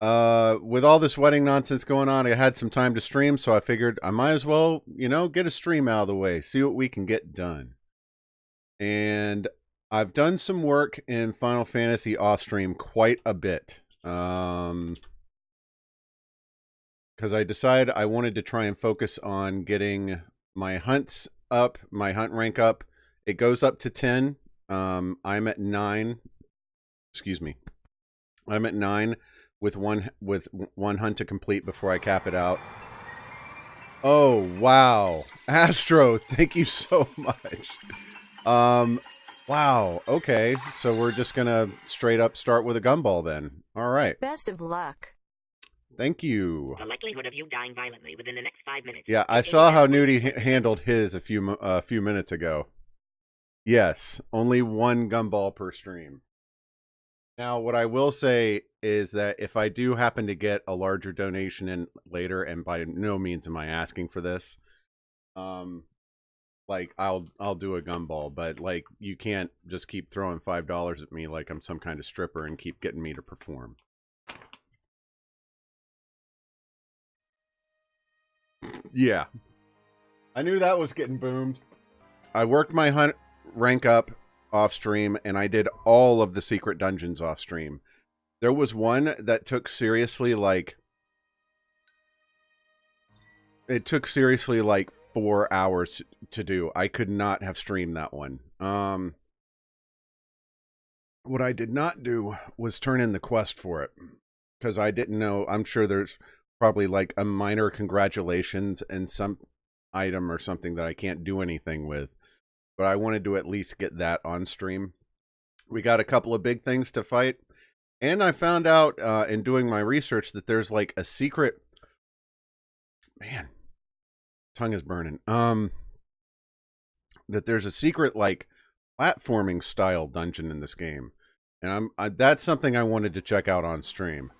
With all this wedding nonsense going on, I had some time to stream, so I figured I might as well, get a stream out of the way, see what we can get done. And I've done some work in Final Fantasy off stream quite a bit. Because I decided I wanted to try and focus on getting my hunts up, my hunt rank up. It goes up to 10. I'm at 9. Excuse me. I'm at 9 with one hunt to complete before I cap it out. Oh, wow. Astro, thank you so much. Wow. Okay. So we're just going to straight up start with a gumball then. All right. Best of luck. Thank you. The likelihood of you dying violently within the next 5 minutes. Yeah, I saw how Nudie handled his a few minutes ago. Yes, only one gumball per stream. Now, what I will say is that if I do happen to get a larger donation in later, and by no means am I asking for this, like I'll do a gumball, but like you can't just keep throwing $5 at me like I'm some kind of stripper and keep getting me to perform. Yeah. I knew that was getting boomed. I worked my hunt rank up off stream, and I did all of the secret dungeons off stream. There was one that took seriously like 4 hours to do. I could not have streamed that one. What I did not do was turn in the quest for it, because I didn't know. I'm sure there's probably like a minor congratulations and some item or something that I can't do anything with, but I wanted to at least get that on stream. We got a couple of big things to fight, and I found out in doing my research that there's like a secret, man, tongue is burning, that there's a secret like platforming style dungeon in this game, and that's something I wanted to check out on stream.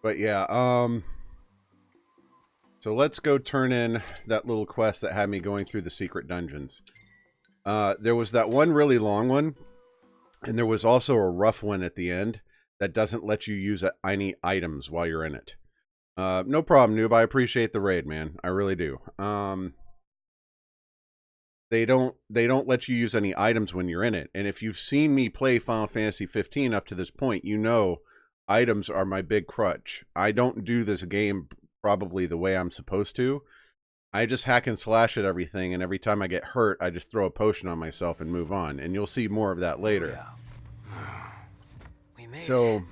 But yeah, so let's go turn in that little quest that had me going through the secret dungeons. There was that one really long one, and there was also a rough one at the end that doesn't let you use any items while you're in it. No problem, Noob. I appreciate the raid, man. I really do. They don't let you use any items when you're in it. And if you've seen me play Final Fantasy 15 up to this point, you know items are my big crutch. I don't do this game probably the way I'm supposed to. I just hack and slash at everything, and every time I get hurt, I just throw a potion on myself and move on. And you'll see more of that later. We made So,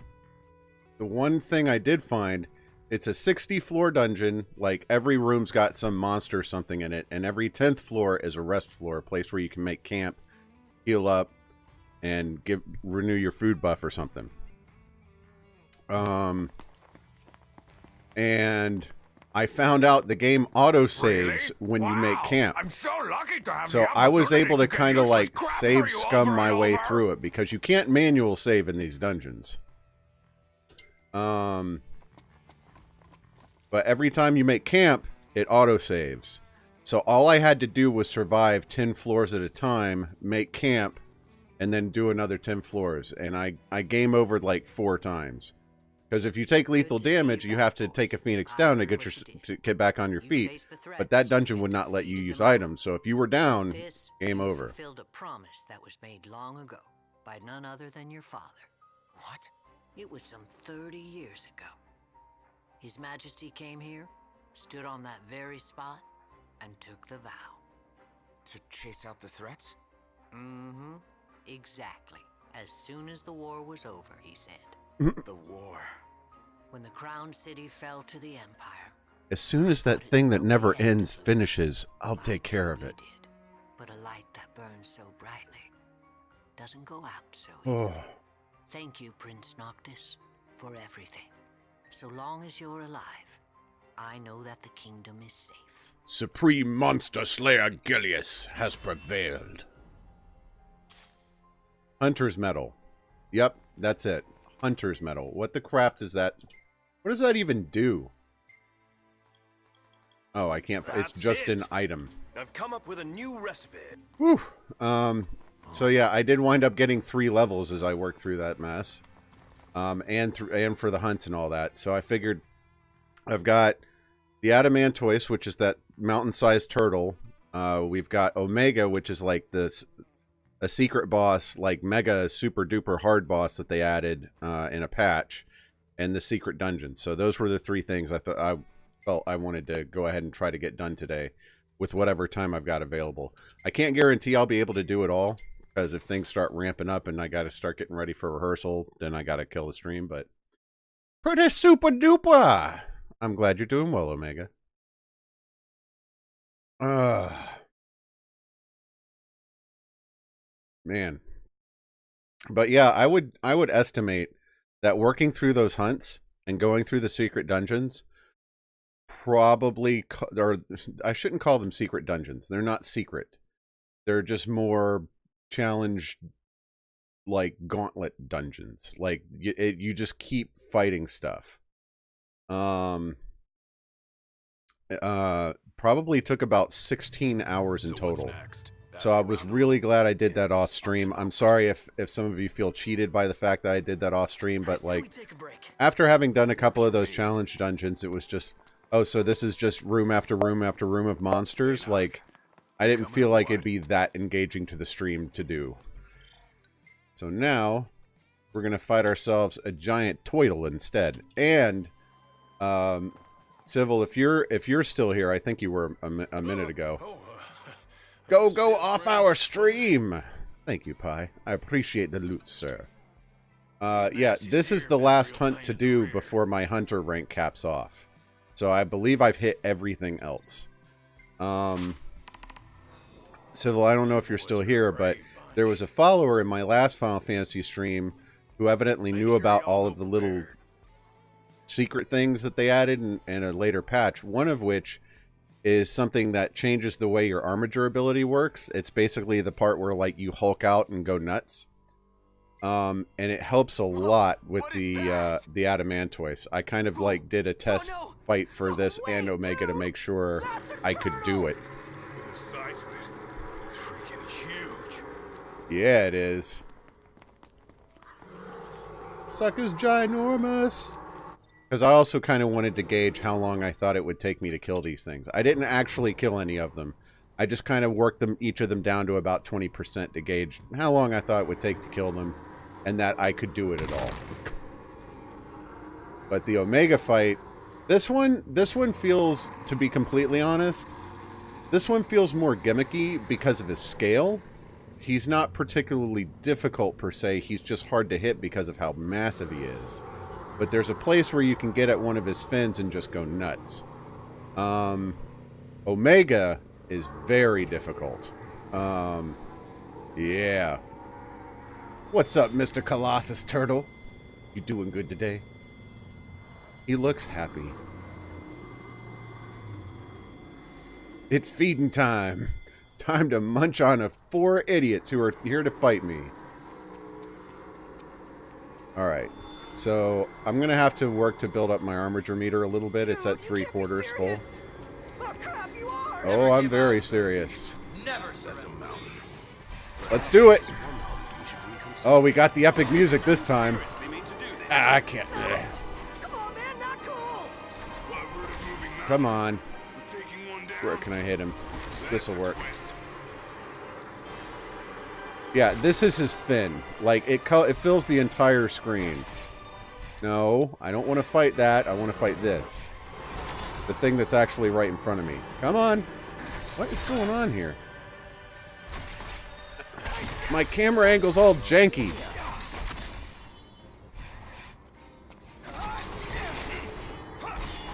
the one thing I did find, it's a 60-floor dungeon. Like, every room's got some monster or something in it, and every 10th floor is a rest floor, a place where you can make camp, heal up, and renew your food buff or something. And I found out the game auto-saves when you make camp. I'm so lucky to have So I was able to kind of like save scum my way through it, because you can't manual save in these dungeons. But every time you make camp, it auto-saves. So all I had to do was survive 10 floors at a time, make camp, and then do another 10 floors. And I game overed like 4 times. Because if you take lethal damage, you have to take a Phoenix down to get back on your feet. But that dungeon would not let you use items. So if you were down, game over. Fulfilled a promise that was made long ago by none other than your father. What? It was some 30 years ago. His Majesty came here, stood on that very spot, and took the vow. To chase out the threats? Mm-hmm. Exactly. As soon as the war was over, he said. The war. When the crown city fell to the Empire. As soon as that thing that never ends finishes, I'll take care of it. Did. But a light that burns so brightly doesn't go out so Oh. easily. Thank you, Prince Noctis, for everything. So long as you're alive, I know that the kingdom is safe. Supreme Monster Slayer Gilius has prevailed. Hunter's Medal. Yep, that's it. Hunter's Medal. What the crap does that... What does that even do? Oh, I can't... It's just an item. I've come up with a new recipe. Whew. So yeah, I did wind up getting 3 levels as I worked through that mess. And for the hunts and all that. So I figured I've got the Adamantoise, which is that mountain-sized turtle. We've got Omega, which is like a secret boss, like mega super duper hard boss that they added in a patch, and the secret dungeon. So those were the 3 things I felt I wanted to go ahead and try to get done today with whatever time I've got available. I can't guarantee I'll be able to do it all, because if things start ramping up and I got to start getting ready for rehearsal, then I got to kill the stream. But pretty super duper. I'm glad you're doing well, Omega. Man. But yeah, I would estimate that working through those hunts and going through the secret dungeons probably, or I shouldn't call them secret dungeons. They're not secret. They're just more challenge, like gauntlet dungeons. Like you just keep fighting stuff. Probably took about 16 hours in total. So I was really glad I did that off stream. I'm sorry if some of you feel cheated by the fact that I did that off stream, but like after having done a couple of those challenge dungeons, it was just, oh, so this is just room after room after room of monsters. Like I didn't feel like it'd be that engaging to the stream to do. So now we're going to fight ourselves a giant turtle instead. And Civil, if you're still here, I think you were a minute ago. Go off our stream. Thank you, Pi. I appreciate the loot, sir. Yeah, this is the last hunt to do before my hunter rank caps off. So I believe I've hit everything else. Civil, I don't know if you're still here, but there was a follower in my last Final Fantasy stream who evidently knew about all of the little secret things that they added in a later patch, one of which is something that changes the way your armor durability works. It's basically the part where like you Hulk out and go nuts. And it helps a lot with the Adamantoise. I kind of like did a test fight for this and Omega to make sure I could do it. The size of it, it's freaking huge. Yeah, it is. Sucker's ginormous. Because I also kind of wanted to gauge how long I thought it would take me to kill these things. I didn't actually kill any of them. I just kind of worked each of them down to about 20% to gauge how long I thought it would take to kill them, and that I could do it at all. But the Omega fight, this one feels, to be completely honest, this one feels more gimmicky because of his scale. He's not particularly difficult per se, he's just hard to hit because of how massive he is. But there's a place where you can get at one of his fins and just go nuts. Omega is very difficult. Yeah. What's up, Mr. Colossus Turtle? You doing good today? He looks happy. It's feeding time. Time to munch on 4 idiots who are here to fight me. Alright. So, I'm going to have to work to build up my armature meter a little bit. It's at 3/4 full. Oh, I'm very serious. Let's do it! Oh, we got the epic music this time. Ah, I can't. Come on. Where can I hit him? This'll work. Yeah, this is his fin. Like, it fills the entire screen. No, I don't want to fight that. I want to fight this. The thing that's actually right in front of me. Come on. What is going on here? My camera angle's all janky.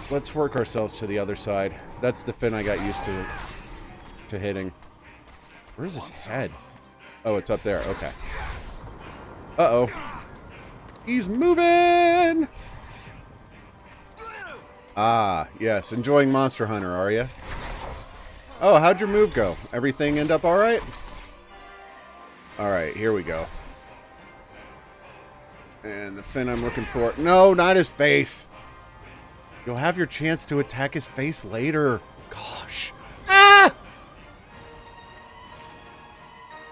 Let's work ourselves to the other side. That's the fin I got used to hitting. Where's his head? Oh, it's up there. Okay. Uh-oh. He's moving! Ah, yes. Enjoying Monster Hunter, are you? Oh, how'd your move go? Everything end up alright? Alright, here we go. And the fin I'm looking for... No, not his face! You'll have your chance to attack his face later. Gosh. Ah!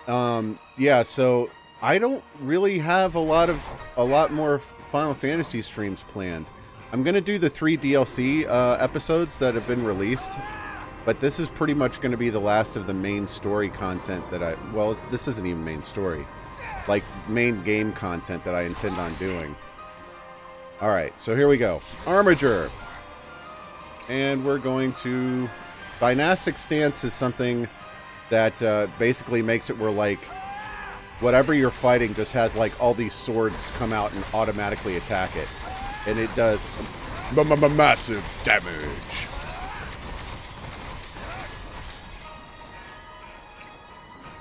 Yeah, so I don't really have a lot more Final Fantasy streams planned. I'm gonna do the 3 DLC episodes that have been released, but this is pretty much gonna be the last of the main story content that this isn't even main story, like main game content that I intend on doing. All right, so here we go, Armiger, and we're going to dynastic stance is something that basically makes it where, like, whatever you're fighting just has, like, all these swords come out and automatically attack it. And it does massive damage.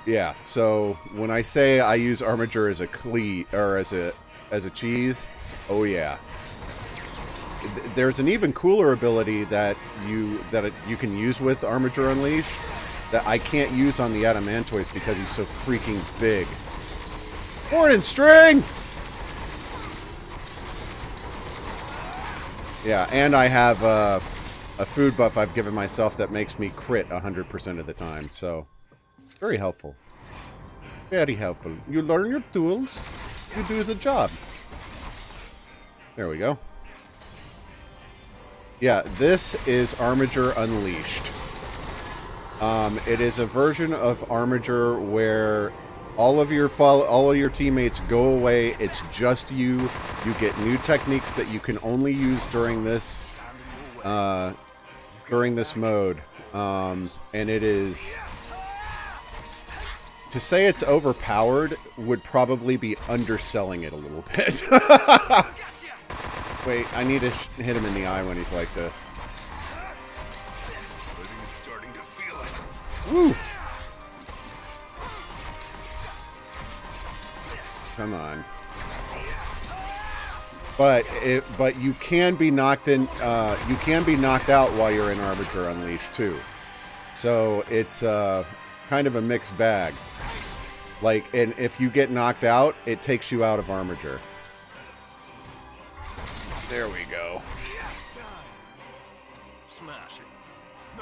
Yeah, so when I say I use Armiger as a as a cheese, oh yeah. There's an even cooler ability that you can use with Armiger Unleashed that I can't use on the Adamantoise because he's so freaking big. Horn and string! Yeah, and I have a food buff I've given myself that makes me crit 100% of the time, so very helpful. Very helpful. You learn your tools, you do the job. There we go. Yeah, this is Armiger Unleashed. It is a version of Armiger where all of your teammates go away. It's just you. You get new techniques that you can only use during this mode. And it is, to say it's overpowered would probably be underselling it a little bit. Wait, I need to hit him in the eye when he's like this. Woo! Come on. But you can be knocked in. You can be knocked out while you're in Armiger Unleashed too. So it's kind of a mixed bag. Like, and if you get knocked out, it takes you out of Armiger. There we go.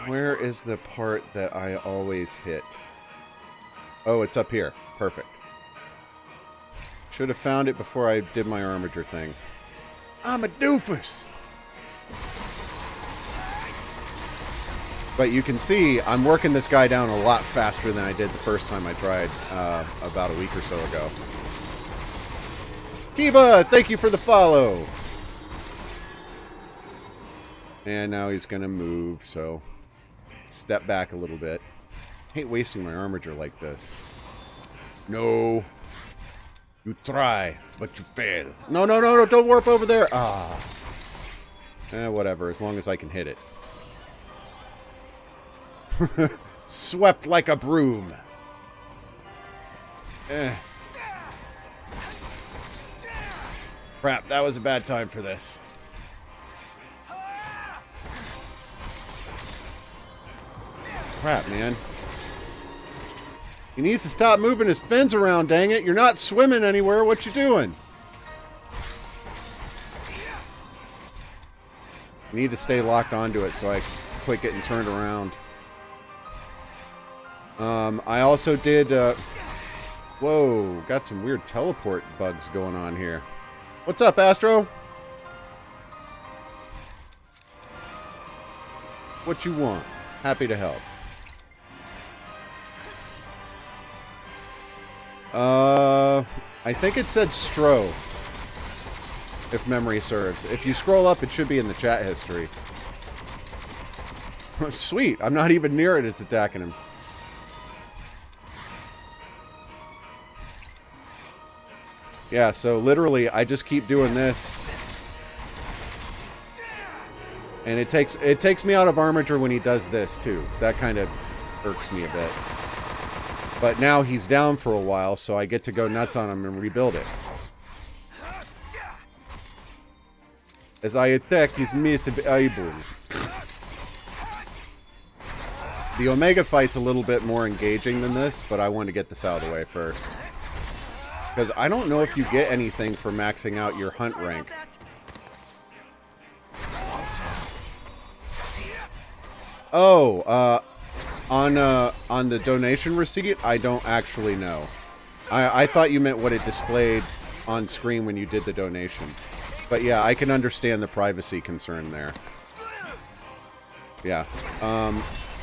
Where is the part that I always hit? Oh, it's up here. Perfect. Should have found it before I did my Armiger thing. I'm a doofus! But you can see I'm working this guy down a lot faster than I did the first time I tried about a week or so ago. Kiba, thank you for the follow! And now he's going to move, so step back a little bit. I hate wasting my Armiger like this. No. You try, but you fail. No, no, no, no, don't warp over there. Ah. Whatever, as long as I can hit it. Swept like a broom. Crap, that was a bad time for this. Crap, man. He needs to stop moving his fins around, dang it. You're not swimming anywhere. What you doing? I need to stay locked onto it so I quit getting turned around. I also did... whoa, got some weird teleport bugs going on here. What's up, Astro? What you want? Happy to help. I think it said Stro, if memory serves. If you scroll up, it should be in the chat history. Oh, sweet. I'm not even near it. It's attacking him. Yeah, so literally, I just keep doing this. And it takes me out of Armiger when he does this, too. That kind of irks me a bit. But now he's down for a while, so I get to go nuts on him and rebuild it. As I attack his massive eyeball. The Omega fight's a little bit more engaging than this, but I want to get this out of the way first. Because I don't know if you get anything for maxing out your hunt rank. Oh, On the donation receipt, I don't actually know. I thought you meant what it displayed on screen when you did the donation. But yeah, I can understand the privacy concern there. Yeah.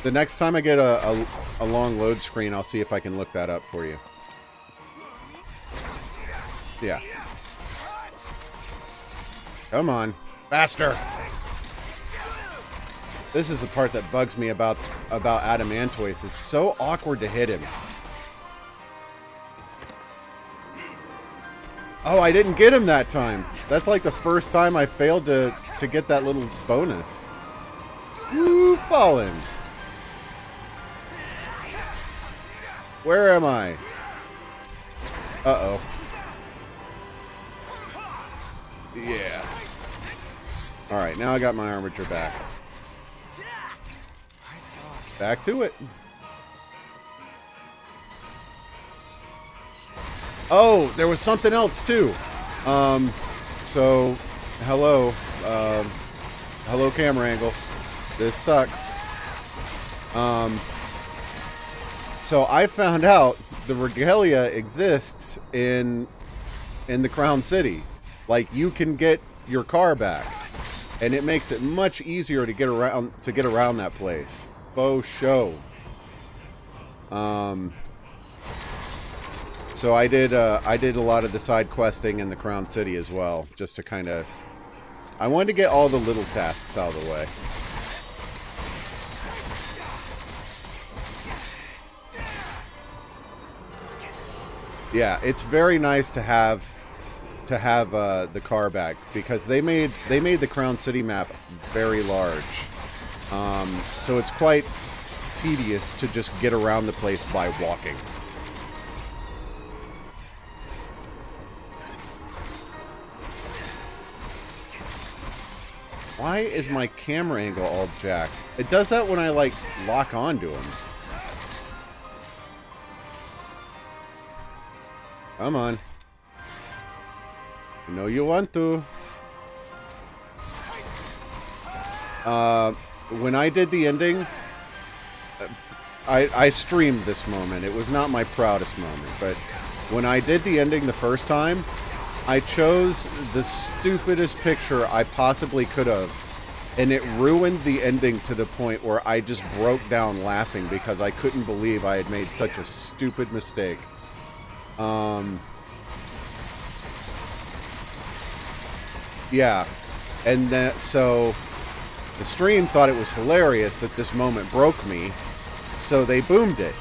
The next time I get a long load screen, I'll see if I can look that up for you. Yeah. Come on. Faster! This is the part that bugs me about Adamantoise. It's so awkward to hit him. Oh, I didn't get him that time. That's like the first time I failed to get that little bonus. Woo, fallen. Where am I? Uh-oh. Yeah. Alright, now I got my armature back. Back to it. Oh, there was something else too. So, hello. Hello, camera angle. This sucks. So I found out the regalia exists in the Crown City. Like, you can get your car back, and it makes it much easier to get around that place. Faux show. So I did a lot of the side questing in the Crown City as well, just to kind of, I wanted to get all the little tasks out of the way. Yeah, it's very nice to have the car back, because they made the Crown City map very large. So it's quite tedious to just get around the place by walking. Why is my camera angle all jacked? It does that when I, like, lock onto him. Come on. You know you want to. When I did the ending, I streamed this moment. It was not my proudest moment, but when I did the ending the first time, I chose the stupidest picture I possibly could have, and it ruined the ending to the point where I just broke down laughing because I couldn't believe I had made such a stupid mistake. Yeah, and then so the stream thought it was hilarious that this moment broke me, so they boomed it,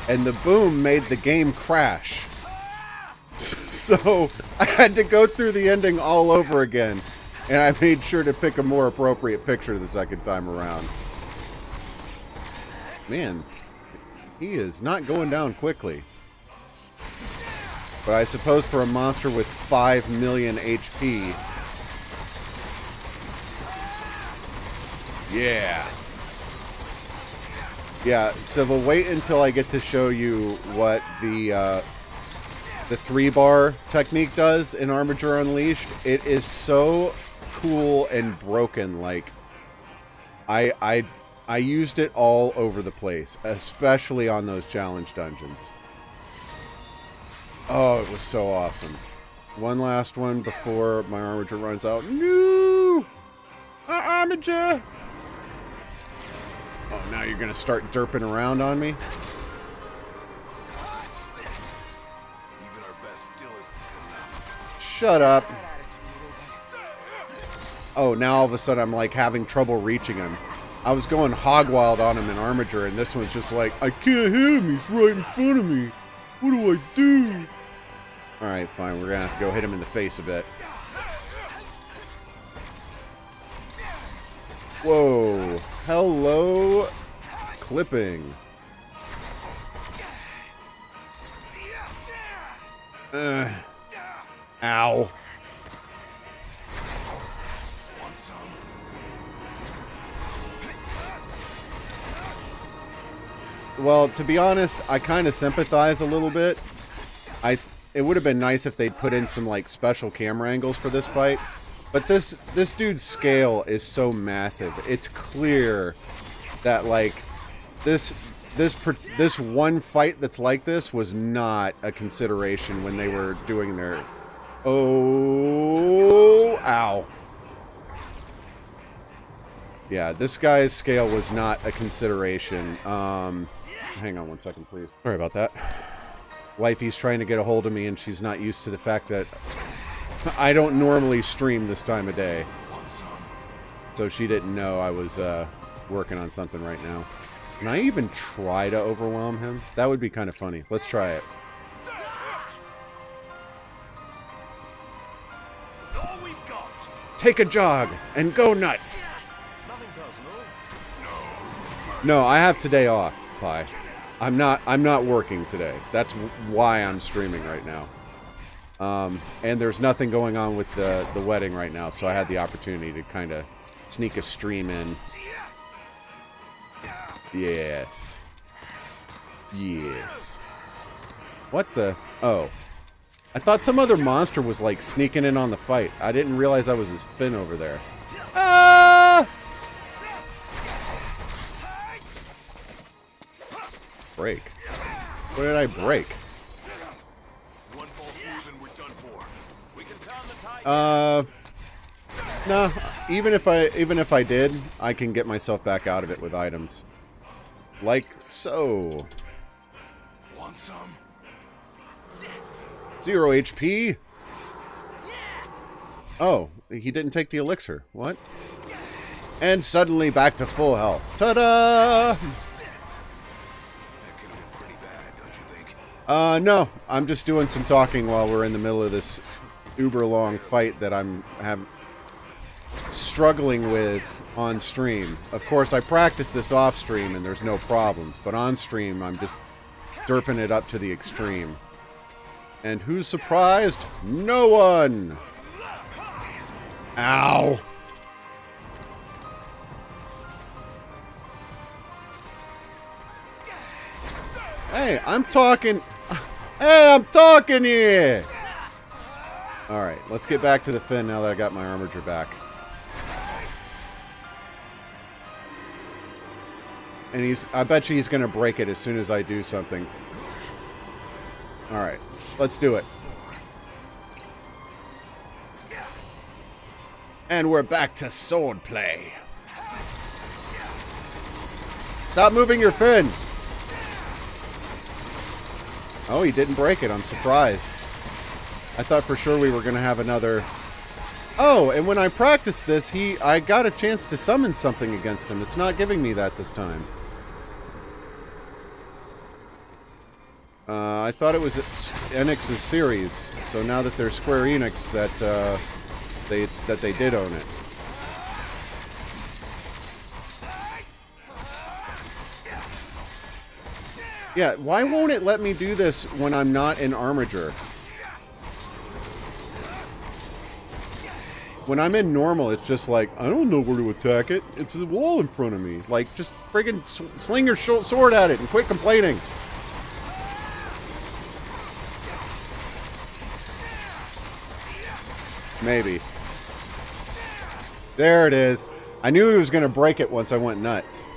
and the boom made the game crash. So I had to go through the ending all over again, and I made sure to pick a more appropriate picture the second time around. Man, he is not going down quickly. But I suppose for a monster with 5 million HP... Yeah. Yeah, so we'll wait until I get to show you what the 3-bar technique does in Armature Unleashed. It is so cool and broken. Like, I used it all over the place, especially on those challenge dungeons. Oh, it was so awesome. One last one before my Armature runs out. No! Armature! Oh, now you're going to start derping around on me? Even our best still isn't enough. Shut up. Oh, now all of a sudden I'm like having trouble reaching him. I was going hog wild on him in Armature, and this one's just like, I can't hit him, he's right in front of me. What do I do? Alright, fine, we're gonna have to go hit him in the face a bit. Whoa. Hello, clipping. Ow. Want some? Well, to be honest, I kind of sympathize a little bit. It would have been nice if they'd put in some like special camera angles for this fight. But this dude's scale is so massive. It's clear that like this this one fight that's like this was not a consideration when they were doing their... Oh, ow. Yeah, this guy's scale was not a consideration. Hang on one second, please. Sorry about that. Wifey's trying to get a hold of me, and she's not used to the fact that I don't normally stream this time of day. So she didn't know I was working on something right now. Can I even try to overwhelm him? That would be kind of funny. Let's try it. Take a jog and go nuts. No, I have today off, Pi. I'm not working today. That's why I'm streaming right now. And there's nothing going on with the wedding right now, so I had the opportunity to kind of sneak a stream in. Yes. Yes. What the? Oh. I thought some other monster was, like, sneaking in on the fight. I didn't realize I was his Finn over there. Ah! Break. What did I break? One false move and we're done for. We can pound the tide. No. Even if I did, I can get myself back out of it with items. Like so. Want some? 0 HP. Oh, he didn't take the elixir. What? And suddenly back to full health. Ta-da! That could have been pretty bad, don't you think? No. I'm just doing some talking while we're in the middle of this uber long fight that I'm struggling with on stream. Of course, I practice this off stream and there's no problems, but on stream I'm just derping it up to the extreme. And who's surprised? No one! Ow! Hey, I'm talking... Hey, I'm talking here! Alright, let's get back to the Finn now that I got my armature back. And I bet you he's gonna break it as soon as I do something. Alright, let's do it. And we're back to sword play. Stop moving your Finn! Oh, he didn't break it. I'm surprised. I thought for sure we were going to have another... Oh, and when I practiced this, I got a chance to summon something against him. It's not giving me that this time. I thought it was Enix's series, so now that they're Square Enix, that they did own it. Yeah, why won't it let me do this when I'm not in armature? When I'm in normal, it's just like, I don't know where to attack it. It's a wall in front of me. Like, just friggin' sling your sword at it and quit complaining. Maybe. There it is. I knew he was going to break it once I went nuts.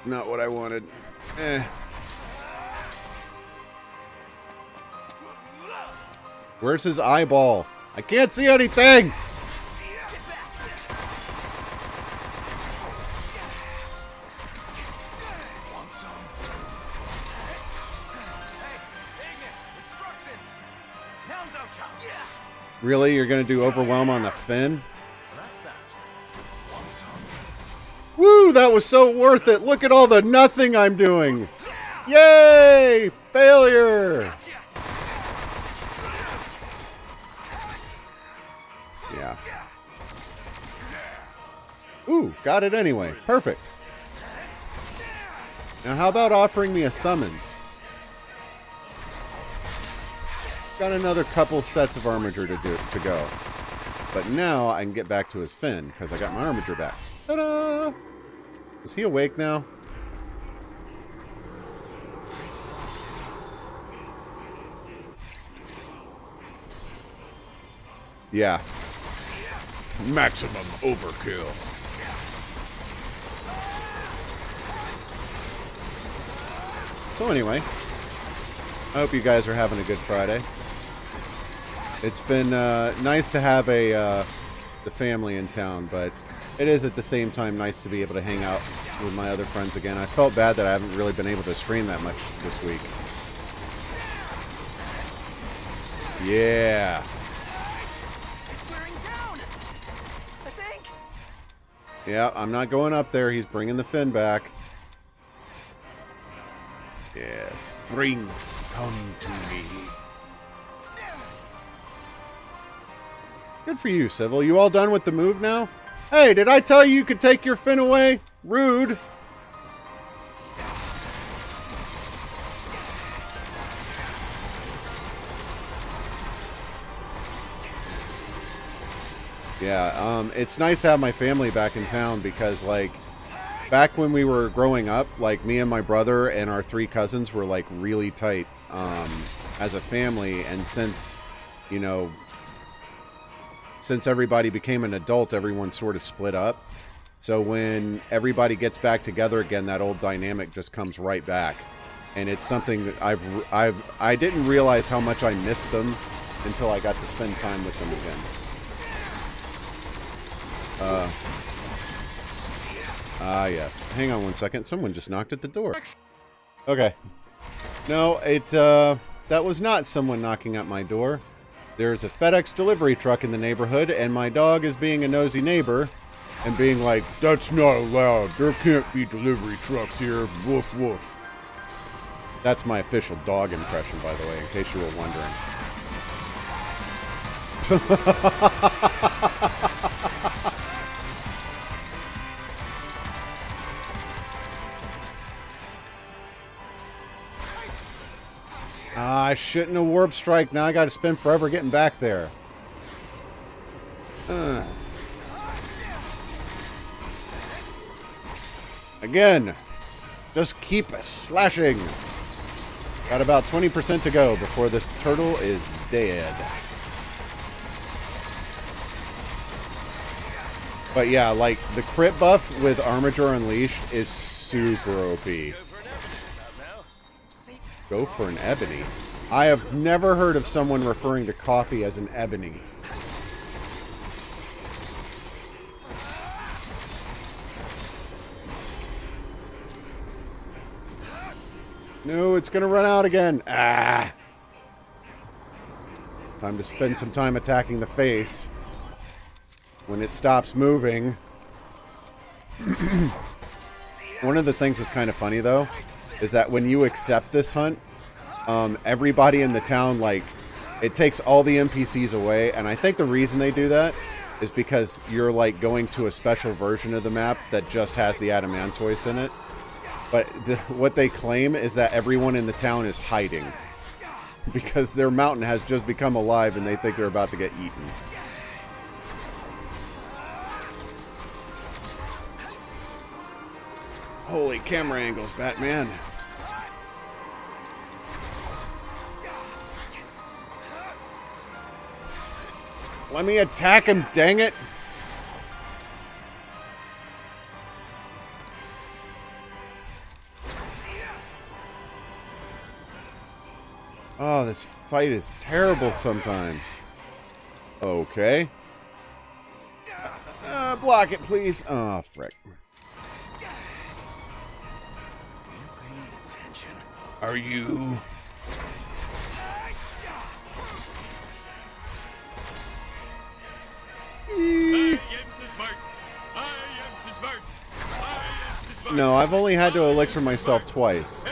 Not what I wanted. Eh. Where's his eyeball? I can't see anything! Want some? Really? You're gonna do overwhelm on the Finn? Woo! That was so worth it! Look at all the nothing I'm doing! Yay! Failure! Yeah. Ooh, got it anyway. Perfect. Now how about offering me a summons? Got another couple sets of armature to go. But now I can get back to his Finn, because I got my armature back. Ta-da! Is he awake now? Yeah. Maximum overkill. So anyway, I hope you guys are having a good Friday. It's been nice to have the family in town, but it is at the same time nice to be able to hang out with my other friends again. I felt bad that I haven't really been able to stream that much this week. Yeah. It's wearing down. I think. Yeah, I'm not going up there. He's bringing the fin back. Yes, bring, come to me. Good for you, Civil. You all done with the move now? Hey, did I tell you could take your fin away? Rude. Yeah, it's nice to have my family back in town because, like, back when we were growing up, like, me and my brother and our 3 cousins were, like, really tight as a family. And since, you know, since everybody became an adult, everyone sort of split up. So when everybody gets back together again, that old dynamic just comes right back. And it's something that I didn't realize how much I missed them until I got to spend time with them again. Yes. Hang on one second. Someone just knocked at the door. Okay. No, that was not someone knocking at my door. There's a FedEx delivery truck in the neighborhood, and my dog is being a nosy neighbor and being like, "That's not allowed. There can't be delivery trucks here. Woof, woof." That's my official dog impression, by the way, in case you were wondering. I shouldn't have warp strike. Now I got to spend forever getting back there. Again, just keep slashing. Got about 20% to go before this turtle is dead. But yeah, like, the crit buff with Armiger Unleashed is super OP. Go for an ebony. I have never heard of someone referring to coffee as an ebony. No, it's gonna run out again. Ah! Time to spend some time attacking the face. When it stops moving. One of the things that's kind of funny, though, is that when you accept this hunt, everybody in the town, like, it takes all the NPCs away, and I think the reason they do that is because you're, like, going to a special version of the map that just has the Adamantoise in it. But what they claim is that everyone in the town is hiding because their mountain has just become alive and they think they're about to get eaten. Holy camera angles, Batman. Let me attack him, dang it. Oh, this fight is terrible sometimes. Okay. Block it, please. Oh, frick. Are you? No, I've only had to elixir myself twice.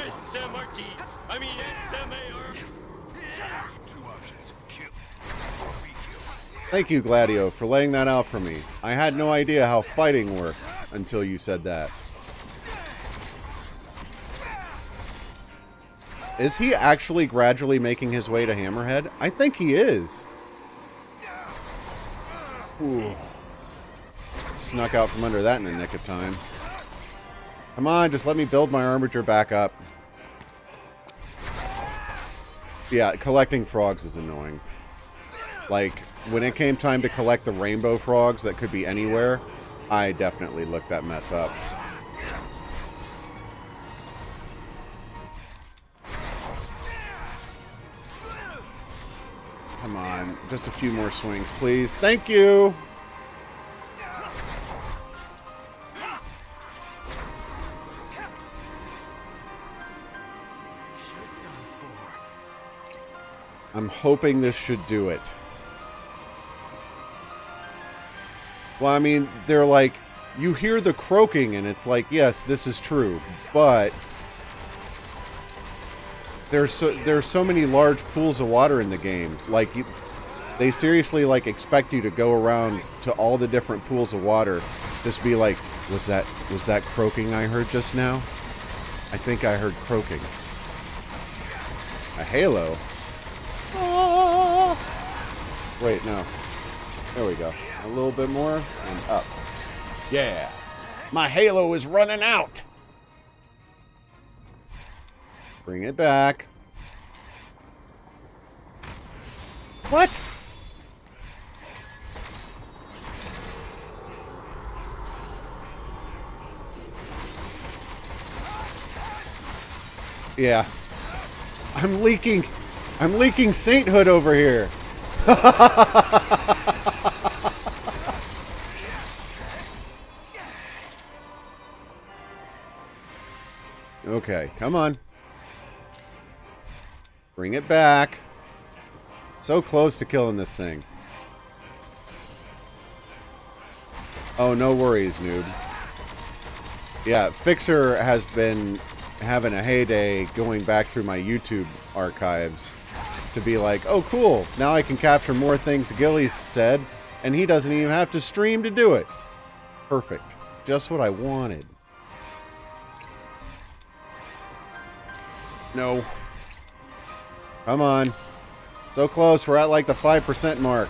Thank you, Gladio, for laying that out for me. I had no idea how fighting worked until you said that. Is he actually gradually making his way to Hammerhead? I think he is. Ooh. Snuck out from under that in the nick of time. Come on, just let me build my armature back up. Yeah, collecting frogs is annoying. Like, when it came time to collect the rainbow frogs that could be anywhere, I definitely looked that mess up. Come on, just a few more swings, please. Thank you! I'm hoping this should do it. Well, I mean, they're like, you hear the croaking, and it's like, yes, this is true, but there's so many large pools of water in the game. Like, they seriously like expect you to go around to all the different pools of water, just be like, was that croaking I heard just now? I think I heard croaking. A halo. Wait, no. There we go. A little bit more and up. Yeah. My halo is running out. Bring it back. What? Yeah. I'm leaking sainthood over here. Okay, come on. Bring it back. So close to killing this thing. Oh, no worries, noob. Yeah, Fixer has been having a heyday going back through my YouTube archives to be like, oh, cool. Now I can capture more things Gilly said, and he doesn't even have to stream to do it. Perfect. Just what I wanted. No. Come on. So close. We're at like the 5% mark.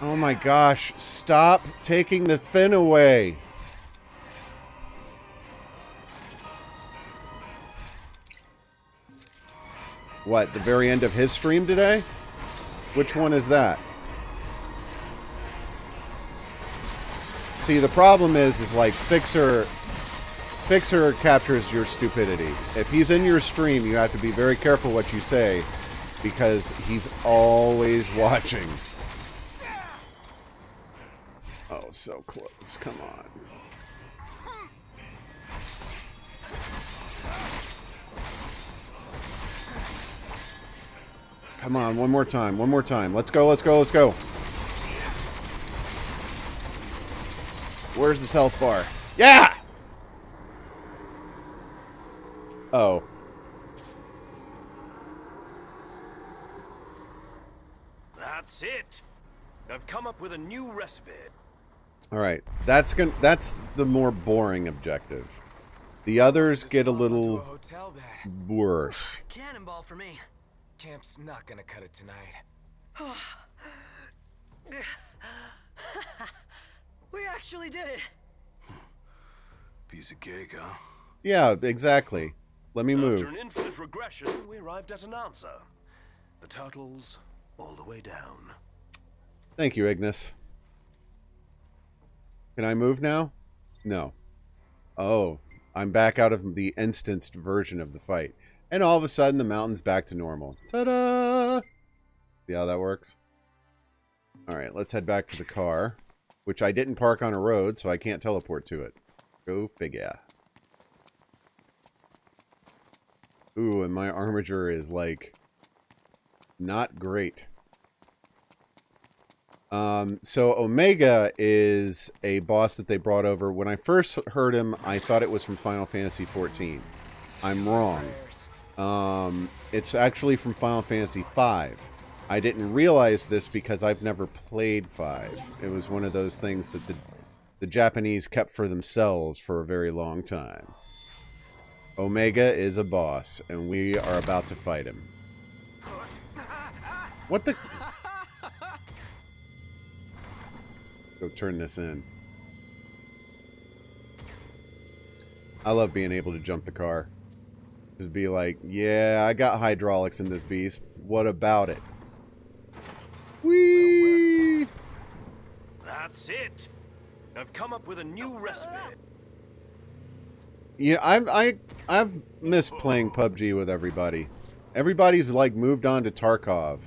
Oh my gosh. Stop taking the fin away. What, the very end of his stream today? Which one is that? See, the problem is like Fixer captures your stupidity. If he's in your stream, you have to be very careful what you say because he's always watching. Oh, so close. Come on. Come on, one more time. One more time. Let's go, let's go, let's go. Where's this health bar? Yeah! Oh. That's it. I've come up with a new recipe. All right. That's the more boring objective. The others get a little worse. Cannonball for me. Camp's not gonna cut it tonight. We actually did it. Piece of cake, huh? Yeah, exactly. Let me move. After an infinite regression, we arrived at an answer. The turtles all the way down. Thank you, Ignis. Can I move now? No. Oh, I'm back out of the instanced version of the fight. And all of a sudden, the mountain's back to normal. Ta-da! See how that works? Alright, let's head back to the car. Which I didn't park on a road, so I can't teleport to it. Go figure. Ooh, and my armature is, like, not great. So Omega is a boss that they brought over. When I first heard him, I thought it was from Final Fantasy XIV. I'm wrong. It's actually from Final Fantasy V. I didn't realize this because I've never played 5. It was one of those things that the Japanese kept for themselves for a very long time. Omega is a boss, and we are about to fight him. What the... Go turn this in. I love being able to jump the car. Just be like, yeah, I got hydraulics in this beast. What about it? Whee! That's it. I've come up with a new recipe. Yeah, I've missed playing PUBG with everybody. Everybody's like moved on to Tarkov.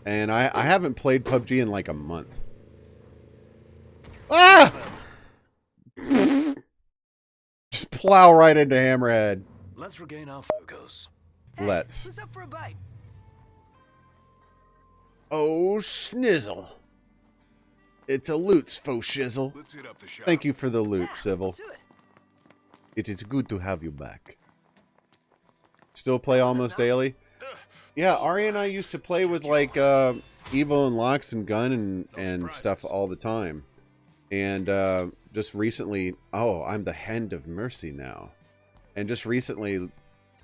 And I haven't played PUBG in like a month. Ah! Just plow right into Hammerhead. Let's regain our focus. Hey, Let's. who's up for a bite? Oh, snizzle. It's a loot's faux shizzle. Let's hit up the shop. Thank you for the loot, Yeah, Civil. let's do it. It is good to have you back. Still play almost daily? Yeah, Ari and I used to play with like Evo and Locks and Gun and stuff all the time. And just recently, oh, I'm the Hand of Mercy now. And just recently,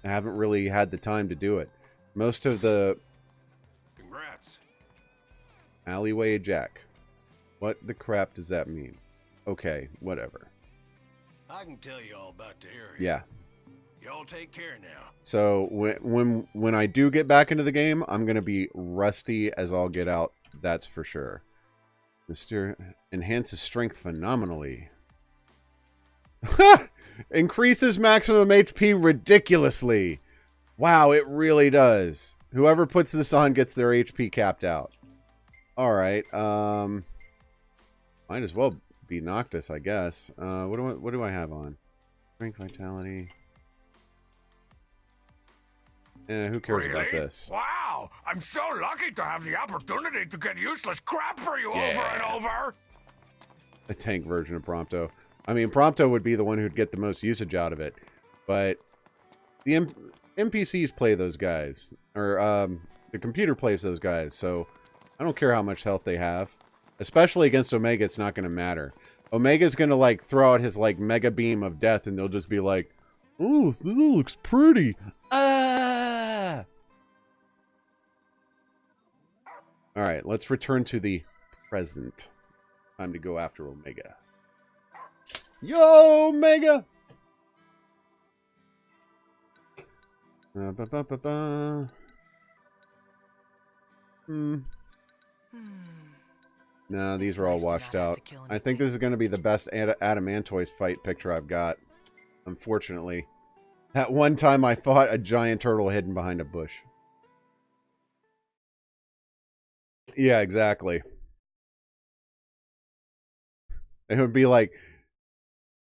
I haven't really had the time to do it. Most of the Congrats. Alleyway Jack. What the crap does that mean? Okay, whatever. I can tell you all about the area. Yeah. Y'all take care now. So when I do get back into the game, I'm gonna be rusty as all get out. That's for sure. Mr. Enhances strength phenomenally. Increases maximum HP ridiculously. Wow, it really does. Whoever puts this on gets their HP capped out. All right. Might as well be Noctis, I guess. What do I have on? Strength, vitality. Who cares about this? Wow! I'm so lucky to have the opportunity to get useless crap for you over and over! A tank version of Prompto. I mean, Prompto would be the one who'd get the most usage out of it. But the NPCs play those guys. Or, the computer plays those guys. So, I don't care how much health they have. Especially against Omega, it's not going to matter. Omega's going to, like, throw out his, like, mega beam of death, and they'll just be like, oh, this looks pretty. Ah! Alright, let's return to the present. Time to go after Omega. Yo, Omega! No, these are all washed out. I think this is going to be the best Adamantoise fight picture I've got. Unfortunately. That one time I fought a giant turtle hidden behind a bush. Yeah, exactly. It would be like,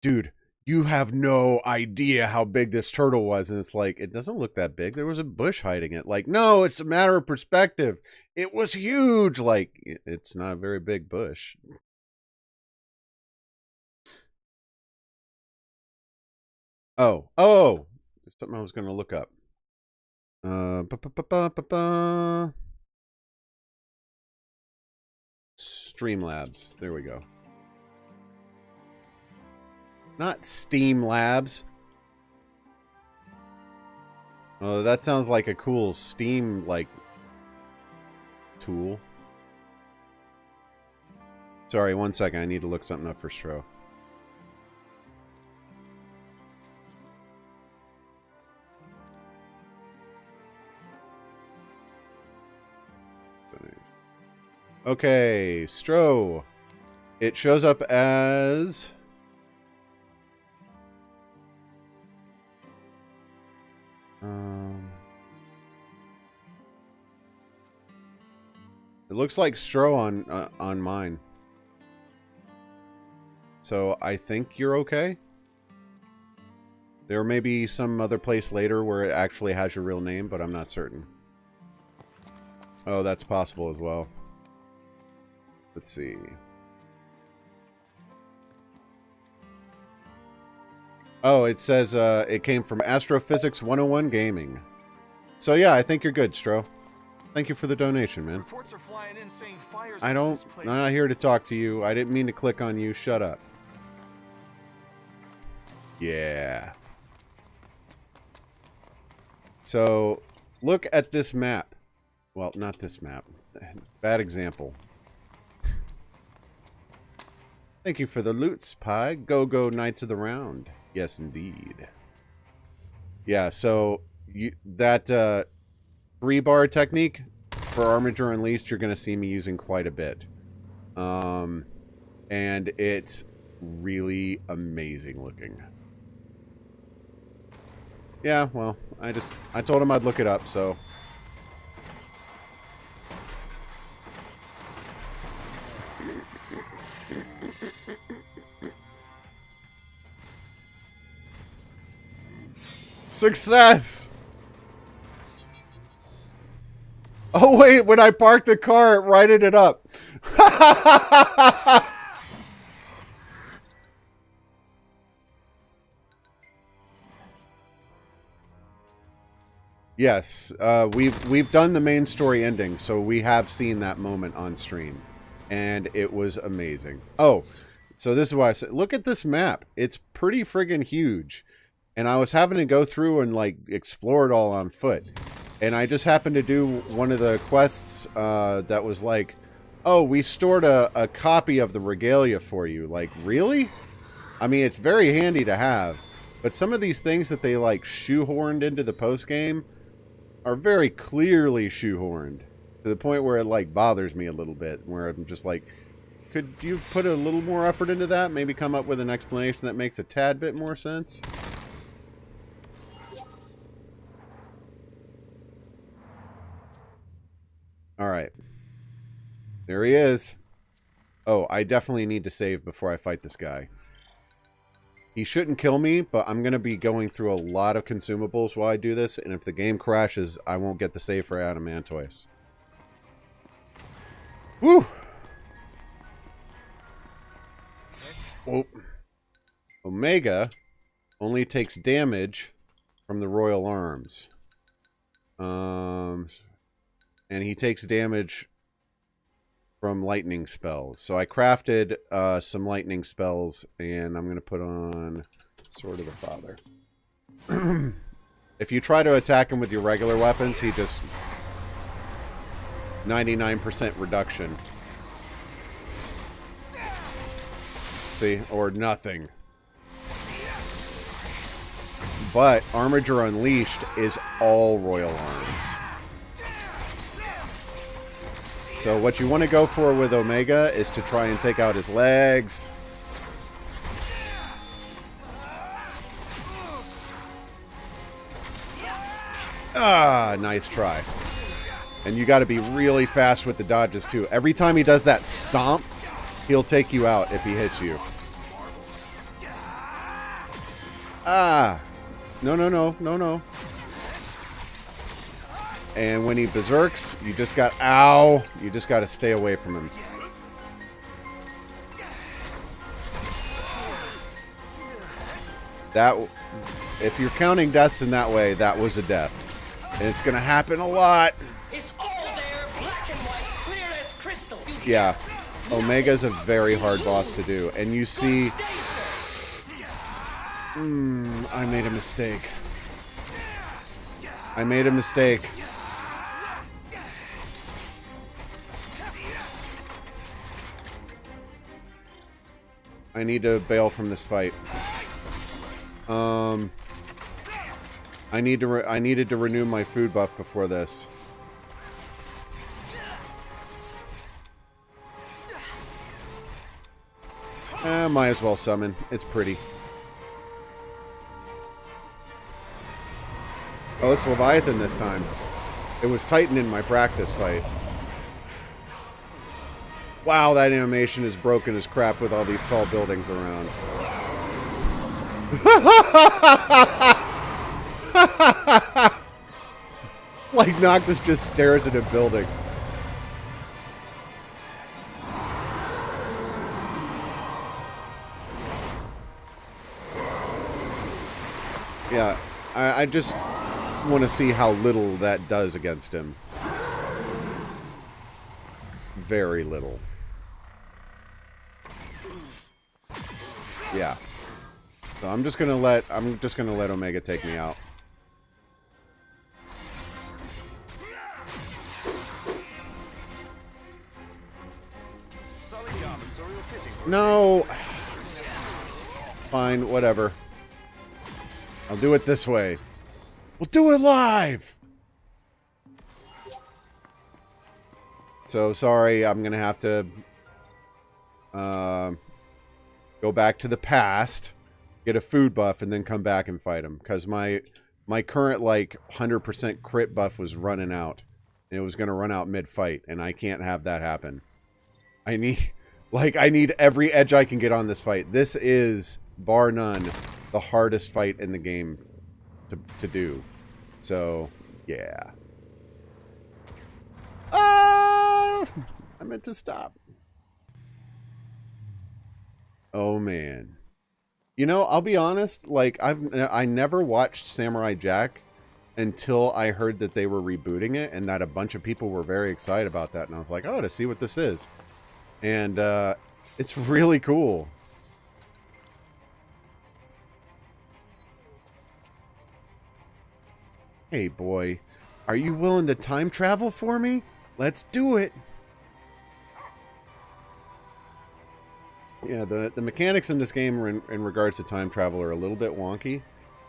dude, you have no idea how big this turtle was. And it's like, it doesn't look that big. There was a bush hiding it. Like, no, it's a matter of perspective. It was huge. Like, it's not a very big bush. Oh. There's something I was going to look up. Streamlabs. There we go. Not Steam Labs. Oh, that sounds like a cool Steam, like, tool. Sorry, one second. I need to look something up for Stro. Okay, Stro. It shows up as... it looks like Stro on mine. So I think you're okay. There may be some other place later where it actually has your real name, but I'm not certain. Oh, that's possible as well. Let's see. Oh, it says it came from Astrophysics 101 Gaming. So yeah, I think you're good, Stro. Thank you for the donation, man. Reports are flying in saying fires I'm not here to talk to you. I didn't mean to click on you. Shut up. Yeah. So, look at this map. Well, not this map. Bad example. Thank you for the loot, Spy. Go, Knights of the Round. Yes, indeed. Yeah, so that 3-bar technique for Armature Unleashed, you're going to see me using quite a bit. And it's really amazing looking. Yeah, well, I told him I'd look it up, so... Success! Oh wait, when I parked the car, it righted it up. Yes, we've done the main story ending, so we have seen that moment on stream, and it was amazing. Oh, so this is why I said, look at this map. It's pretty friggin' huge, and I was having to go through and like explore it all on foot, and I just happened to do one of the quests that was like, oh, we stored a copy of the regalia for you. Like, really? I mean, it's very handy to have, but some of these things that they like shoehorned into the post game are very clearly shoehorned to the point where it like bothers me a little bit, where I'm just like, could you put a little more effort into that? Maybe come up with an explanation that makes a tad bit more sense? Alright. There he is. Oh, I definitely need to save before I fight this guy. He shouldn't kill me, but I'm going to be going through a lot of consumables while I do this, and if the game crashes, I won't get the save for Adamantoise. Woo! Oh. Omega only takes damage from the Royal Arms. And he takes damage from lightning spells. So I crafted some lightning spells, and I'm going to put on Sword of the Father. If you try to attack him with your regular weapons, he just... 99% reduction. See? Or nothing. But Armature Unleashed is all Royal Arms. So what you want to go for with Omega is to try and take out his legs. Ah, nice try. And you got to be really fast with the dodges too. Every time he does that stomp, he'll take you out if he hits you. Ah. No, no, no, no, no. And when he berserks, you just got... Ow! You just got to stay away from him. That... If you're counting deaths in that way, that was a death. And it's going to happen a lot. It's all there, black and white, clear as crystal. Yeah. Omega's a very hard boss to do. And you see... I made a mistake. I made a mistake. I need to bail from this fight. I needed to renew my food buff before this. Might as well summon. It's pretty. Oh, it's Leviathan this time. It was Titan in my practice fight. Wow, that animation is broken as crap with all these tall buildings around. Like Noctis just stares at a building. Yeah, I just want to see how little that does against him. Very little. Yeah. So I'm just gonna let Omega take me out. Solid garments are ill-fitting. No. Fine, whatever. I'll do it this way. We'll do it live! So, sorry, I'm gonna have to go back to the past, get a food buff, and then come back and fight him. Because my current, like, 100% crit buff was running out. And it was gonna run out mid-fight, and I can't have that happen. I need every edge I can get on this fight. This is, bar none, the hardest fight in the game to do. So, yeah. I meant to stop. Oh, man. You know, I'll be honest, like, I never watched Samurai Jack until I heard that they were rebooting it, and that a bunch of people were very excited about that, and I was like, oh, to see what this is. And, it's really cool. Hey, boy. Are you willing to time travel for me? Let's do it. Yeah, the mechanics in this game in regards to time travel are a little bit wonky,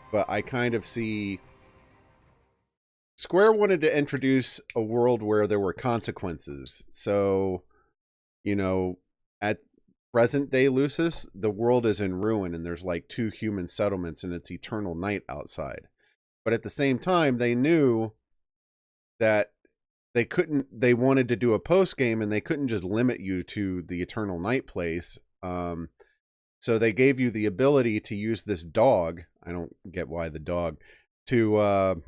but I kind of see... Square wanted to introduce a world where there were consequences. So, you know, at present day Lucis, the world is in ruin and there's like 2 human settlements and it's eternal night outside. But at the same time, they knew that they wanted to do a post game and they couldn't just limit you to the eternal night place. So they gave you the ability to use this dog. I don't get why the dog, to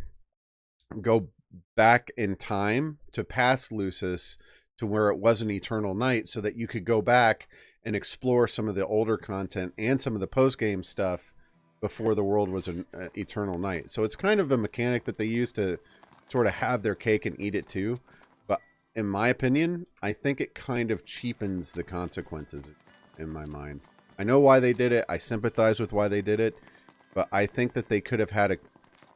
go back in time to past Lucis to where it was an eternal night, so that you could go back and explore some of the older content and some of the post game stuff before the world was an eternal night. So it's kind of a mechanic that they use to sort of have their cake and eat it too. But in my opinion, I think it kind of cheapens the consequences in my mind. I know why they did it. I sympathize with why they did it. But I think that they could have had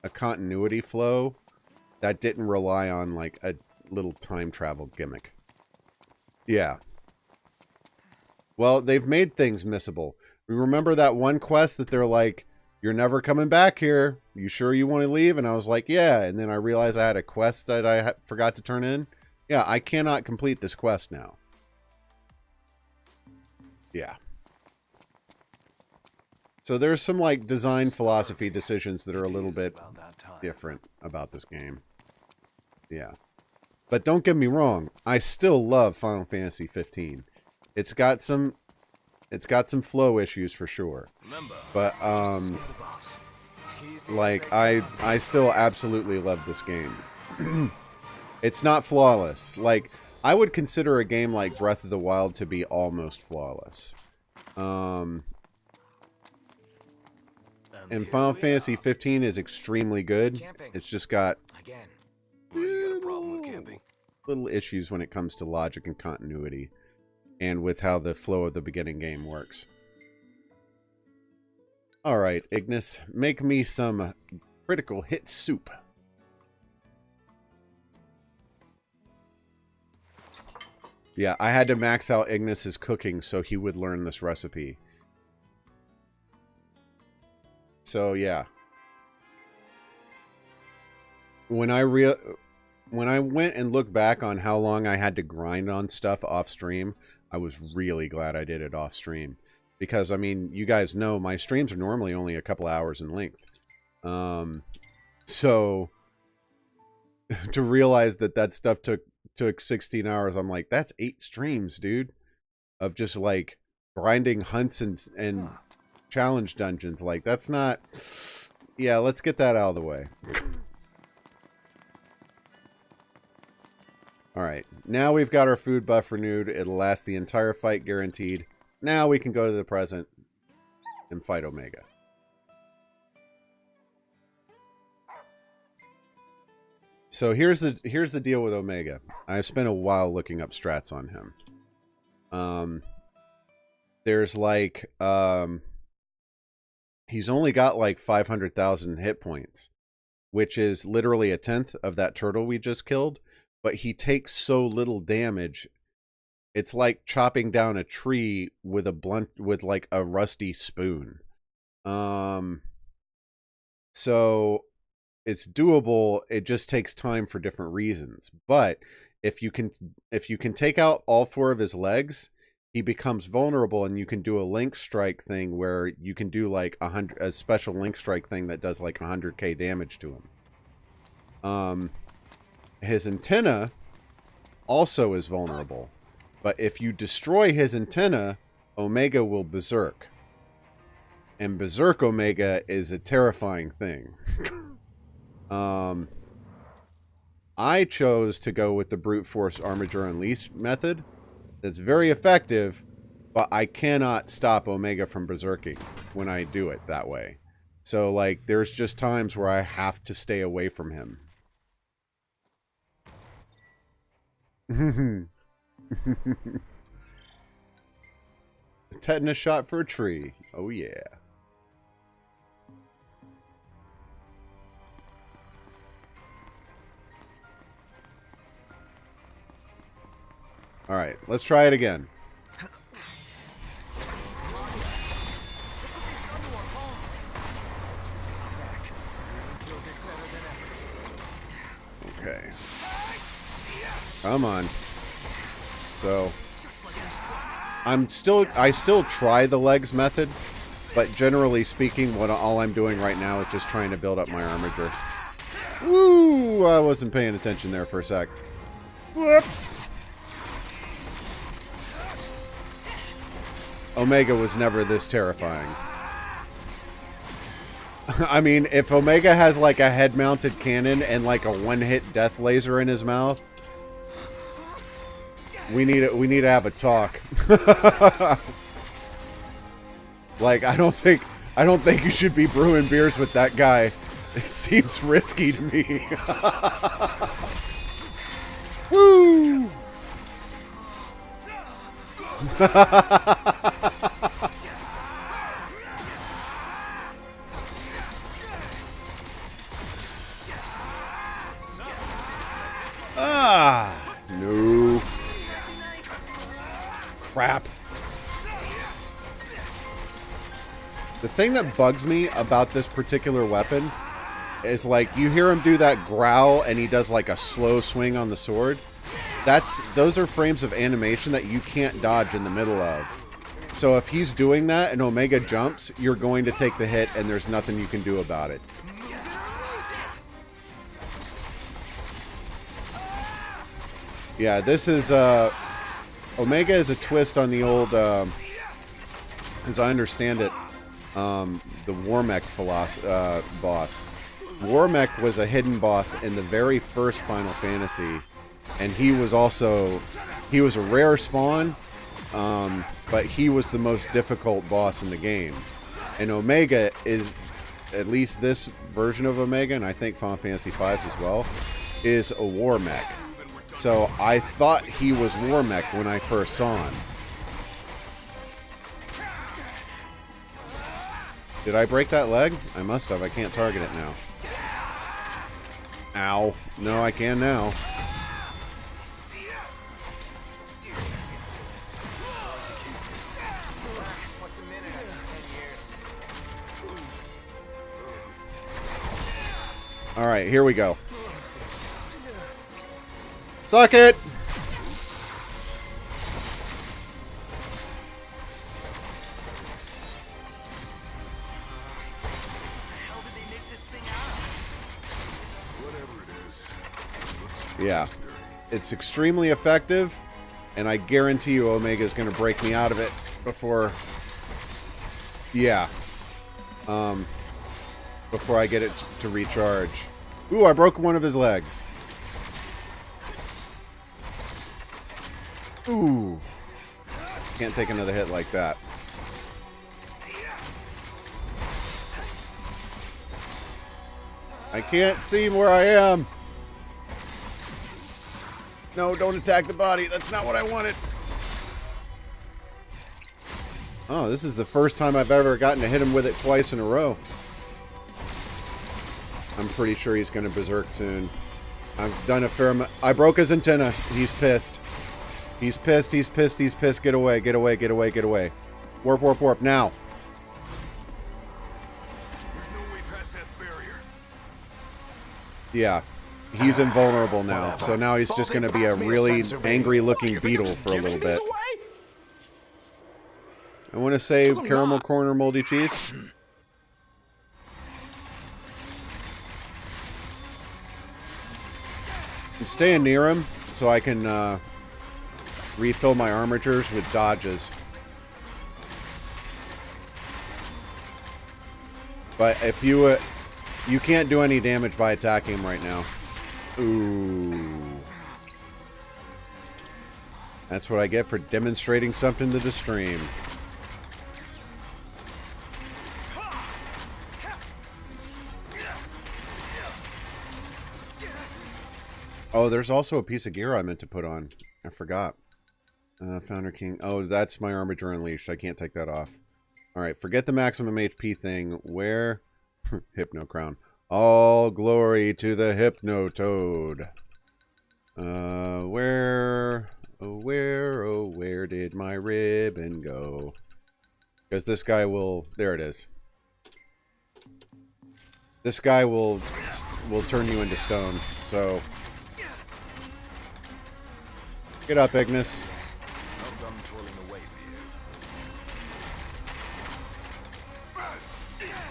a continuity flow that didn't rely on like a little time travel gimmick. Yeah. Well, they've made things missable. Remember that one quest that they're like, you're never coming back here. You sure you want to leave? And I was like, yeah. And then I realized I had a quest that I forgot to turn in. Yeah, I cannot complete this quest now. Yeah. So there's some like design philosophy decisions that are a little bit different about this game. Yeah. But don't get me wrong, I still love Final Fantasy 15. It's got some flow issues for sure. But like I still absolutely love this game. It's not flawless. Like I would consider a game like Breath of the Wild to be almost flawless. And Final Fantasy 15 is extremely good. It's just got little issues when it comes to logic and continuity, and with how the flow of the beginning game works. Alright, Ignis, make me some critical hit soup. Yeah, I had to max out Ignis's cooking so he would learn this recipe. So, yeah. When I went and looked back on how long I had to grind on stuff off stream, I was really glad I did it off stream. Because, I mean, you guys know my streams are normally only a couple hours in length. So, to realize that stuff took 16 hours, I'm like, that's 8 streams, dude. Of just, like, grinding hunts and challenge dungeons. Like, that's not... Yeah, let's get that out of the way. Alright, now we've got our food buff renewed. It'll last the entire fight, guaranteed. Now we can go to the present and fight Omega. So here's the deal with Omega. I've spent a while looking up strats on him. There's like he's only got like 500,000 hit points, which is literally a tenth of that turtle we just killed. But he takes so little damage, it's like chopping down a tree with a like a rusty spoon. So it's doable. It just takes time for different reasons. But if you can take out all 4 of his legs, he becomes vulnerable, and you can do a link strike thing where you can do like a special link strike thing that does like 100k damage to him. His antenna also is vulnerable, but if you destroy his antenna, Omega will berserk. And berserk Omega is a terrifying thing. I chose to go with the brute force Armature Unleashed method. That's very effective, but I cannot stop Omega from berserking when I do it that way. So, like, there's just times where I have to stay away from him. A tetanus shot for a tree. Oh, yeah. All right, let's try it again. Okay. Come on. So, I still try the legs method, but generally speaking, all I'm doing right now is just trying to build up my armature. Woo! I wasn't paying attention there for a sec. Whoops! Omega was never this terrifying. I mean, if Omega has like a head-mounted cannon and like a one-hit death laser in his mouth, we need to have a talk. Like, I don't think you should be brewing beers with that guy. It seems risky to me. Woo! Ah, no. Crap. The thing that bugs me about this particular weapon is, like, you hear him do that growl and he does like a slow swing on the sword. Those are frames of animation that you can't dodge in the middle of. So if he's doing that and Omega jumps, you're going to take the hit and there's nothing you can do about it. Yeah, this is Omega is a twist on the old, as I understand it, the warmech boss. Warmech was a hidden boss in the very first Final Fantasy, and he was a rare spawn, but he was the most difficult boss in the game. And Omega is, at least this version of Omega, and I think Final Fantasy V's as well, is a warmech. So I thought he was warmech when I first saw him. Did I break that leg? I must have. I can't target it now. Ow. No, I can now. Alright, here we go. Suck it! Yeah, it's extremely effective, and I guarantee you Omega is going to break me out of it before, yeah, before I get it to recharge. Ooh, I broke one of his legs. Ooh, can't take another hit like that. I can't see where I am. No, don't attack the body. That's not what I wanted. Oh, this is the first time I've ever gotten to hit him with it twice in a row. I'm pretty sure he's going to berserk soon. I've done a fair amount. I broke his antenna. He's pissed. He's pissed. He's pissed. He's pissed. Get away. Get away. Get away. Get away. Warp, warp, warp. Now. There's no way past that barrier. Yeah. He's invulnerable now, so now he's just going to be a really angry-looking beetle for a little bit. I want to save Caramel Corner Moldy Cheese. I'm staying near him so I can refill my armatures with dodges. But if you can't do any damage by attacking him right now. Ooh. That's what I get for demonstrating something to the stream. Oh, there's also a piece of gear I meant to put on. I forgot. Founder King. Oh, that's my Armature Unleashed. I can't take that off. Alright, forget the maximum HP thing. Where? Hypno Crown. All glory to the Hypno Toad. Where? Oh, where did my ribbon go? Because this guy will... There it is. This guy will turn you into stone, so... Get up, Ignis.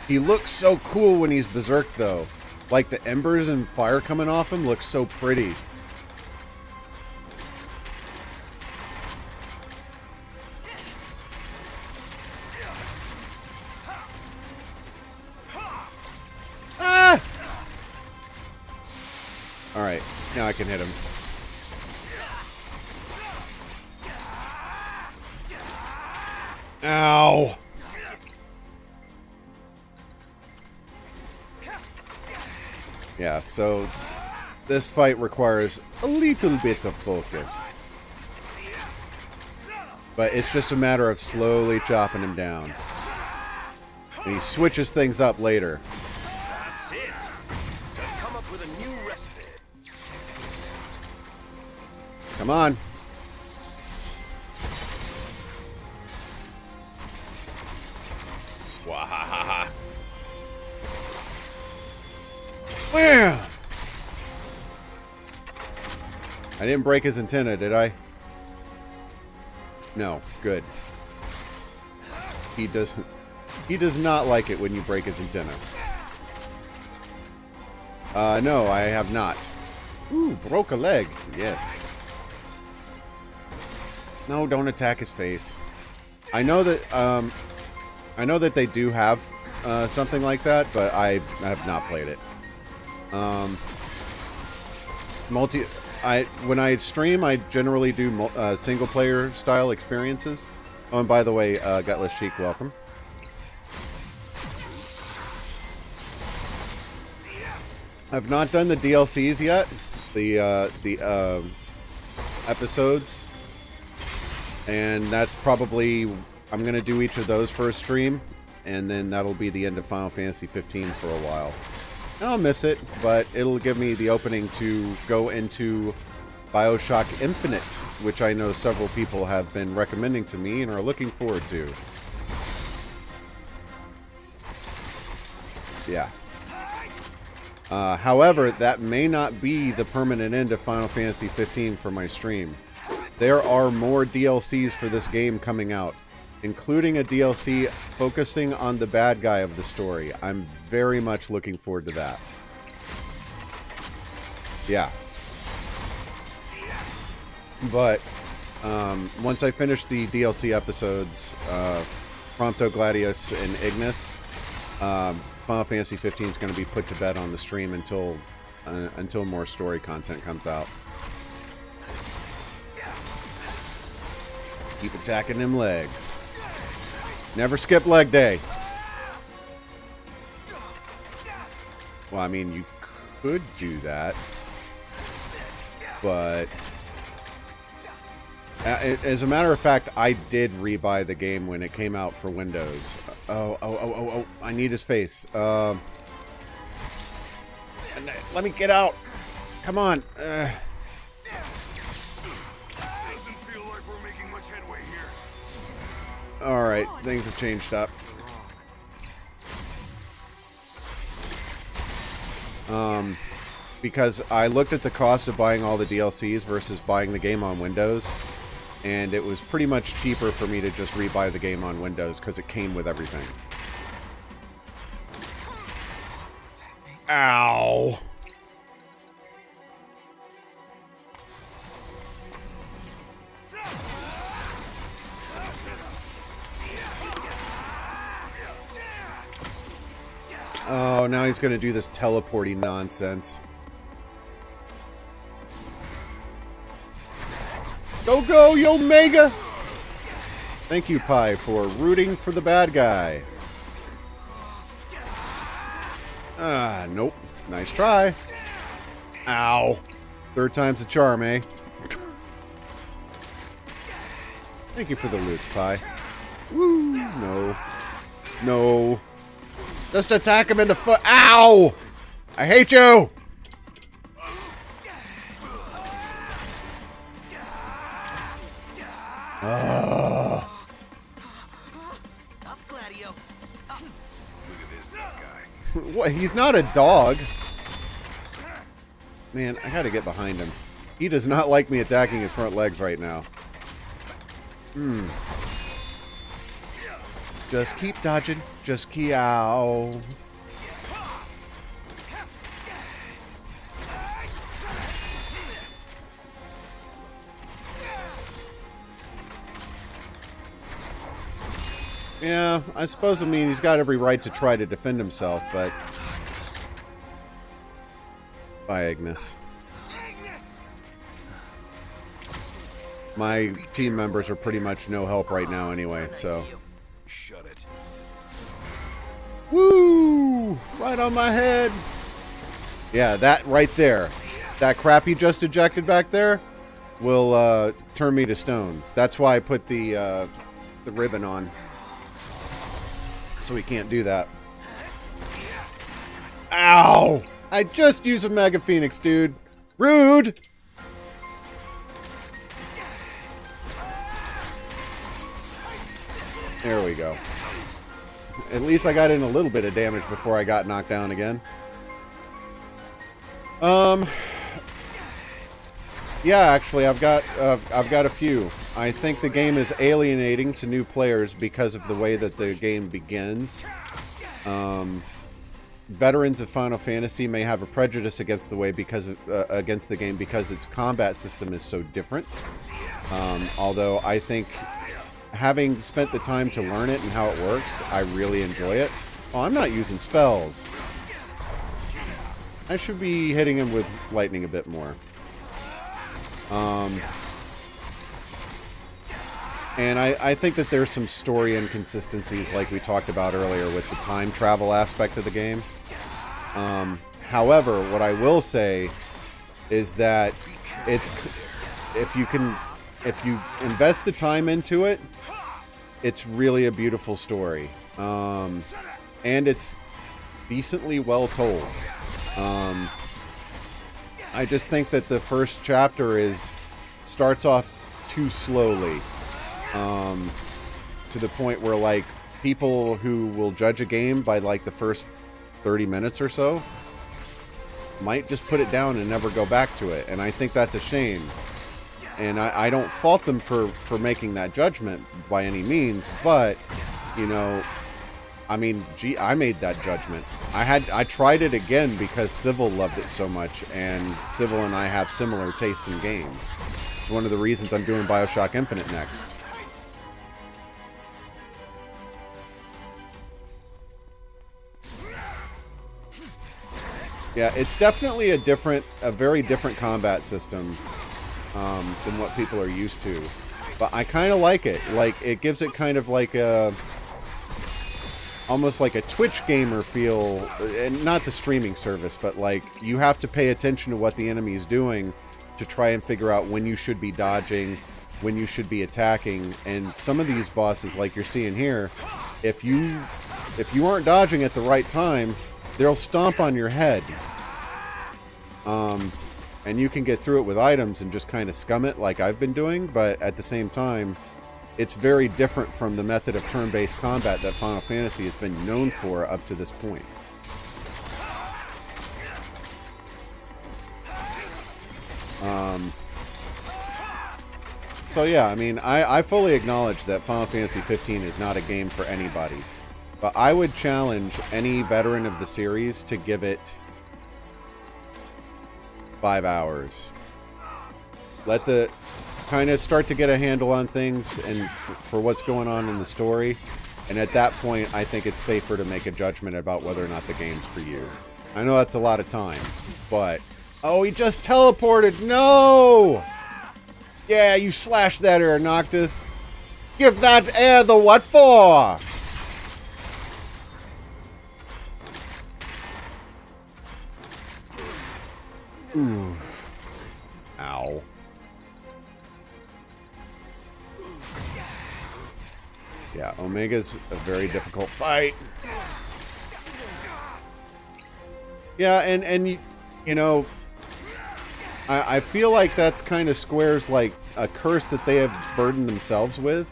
He looks so cool when he's berserk, though. Like, the embers and fire coming off him looks so pretty. Ah! Alright, now I can hit him. Ow! Yeah, so this fight requires a little bit of focus. But it's just a matter of slowly chopping him down. And he switches things up later. That's it. Just come up with a new recipe. Come on. Wahahaha. Where? I didn't break his antenna, did I? No, good. He does not like it when you break his antenna. No, I have not. Ooh, broke a leg. Yes. No, don't attack his face. I know that they do have something like that, but I have not played it. When I stream, I generally do single player style experiences. Oh, and by the way, Gutless Sheik, welcome. I've not done the DLCs yet. The episodes, and that's probably I'm gonna do each of those for a stream, and then that'll be the end of Final Fantasy 15 for a while. And I'll miss it, but it'll give me the opening to go into BioShock Infinite, which I know several people have been recommending to me and are looking forward to. Yeah. However, that may not be the permanent end of Final Fantasy 15 for my stream. There are more DLCs for this game coming out, including a DLC focusing on the bad guy of the story. I'm very much looking forward to that. Yeah. But once I finish the DLC episodes, Prompto, Gladius, and Ignis, Final Fantasy 15 is going to be put to bed on the stream until more story content comes out. Keep attacking them legs. Never skip leg day. Well, I mean, you could do that, but as a matter of fact, I did rebuy the game when it came out for Windows. Oh, I need his face. Let me get out. Come on. Doesn't feel like we're making much headway here. Alright, things have changed up. because I looked at the cost of buying all the DLCs versus buying the game on Windows, and it was pretty much cheaper for me to just rebuy the game on Windows because it came with everything. Ow. Oh, now he's going to do this teleporting nonsense. Go, yo, Mega! Thank you, Pi, for rooting for the bad guy. Ah, nope. Nice try. Ow. Third time's a charm, eh? Thank you for the loots, Pi. Woo! No. No. Just attack him in the foot. Ow! I hate you! Up, Gladio. Up. Look at this tough guy. What? He's not a dog. Man, I gotta get behind him. He does not like me attacking his front legs right now. Just keep dodging. Just keep... Ow. Yeah, I suppose, I mean, he's got every right to try to defend himself, but... Bye, Agnes. My team members are pretty much no help right now anyway, so... Shut it. Woo! Right on my head! Yeah, that right there. That crap he just ejected back there will turn me to stone. That's why I put the ribbon on. So he can't do that. Ow! I just used a Mega Phoenix, dude. Rude! There we go. At least I got in a little bit of damage before I got knocked down again. Yeah, actually, I've got a few. I think the game is alienating to new players because of the way that the game begins. Veterans of Final Fantasy may have a prejudice against the way against the game because its combat system is so different. Although I think, having spent the time to learn it and how it works, I really enjoy it. Oh, I'm not using spells. I should be hitting him with lightning a bit more. And I think that there's some story inconsistencies like we talked about earlier with the time travel aspect of the game. However, what I will say is that if you invest the time into it, it's really a beautiful story. And it's decently well told. I just think that the first chapter starts off too slowly, to the point where, like, people who will judge a game by, like, the first 30 minutes or so might just put it down and never go back to it, and I think that's a shame. And I don't fault them for making that judgment by any means, but, you know, I mean, gee, I made that judgment. I tried it again because Civil loved it so much, and Civil and I have similar tastes in games. It's one of the reasons I'm doing BioShock Infinite next. Yeah, it's definitely a very different combat system than what people are used to. But I kind of like it. Like, it gives it kind of like almost like a Twitch gamer feel, and not the streaming service, but like you have to pay attention to what the enemy is doing to try and figure out when you should be dodging, when you should be attacking. And some of these bosses, like you're seeing here, if you aren't dodging at the right time, they'll stomp on your head. And you can get through it with items and just kind of scum it like I've been doing, but at the same time, it's very different from the method of turn-based combat that Final Fantasy has been known for up to this point. So yeah, I mean, I fully acknowledge that Final Fantasy 15 is not a game for anybody. But I would challenge any veteran of the series to give it 5 hours. Let the kind of start to get a handle on things and for what's going on in the story. And at that point, I think it's safer to make a judgment about whether or not the game's for you. I know that's a lot of time, but... Oh, he just teleported! No! Yeah, you slashed that air, Noctis. Give that air the what for? Ooh. Ow. Yeah, Omega's a very difficult fight. Yeah, and you know, I feel like that's kind of Square's like a curse that they have burdened themselves with,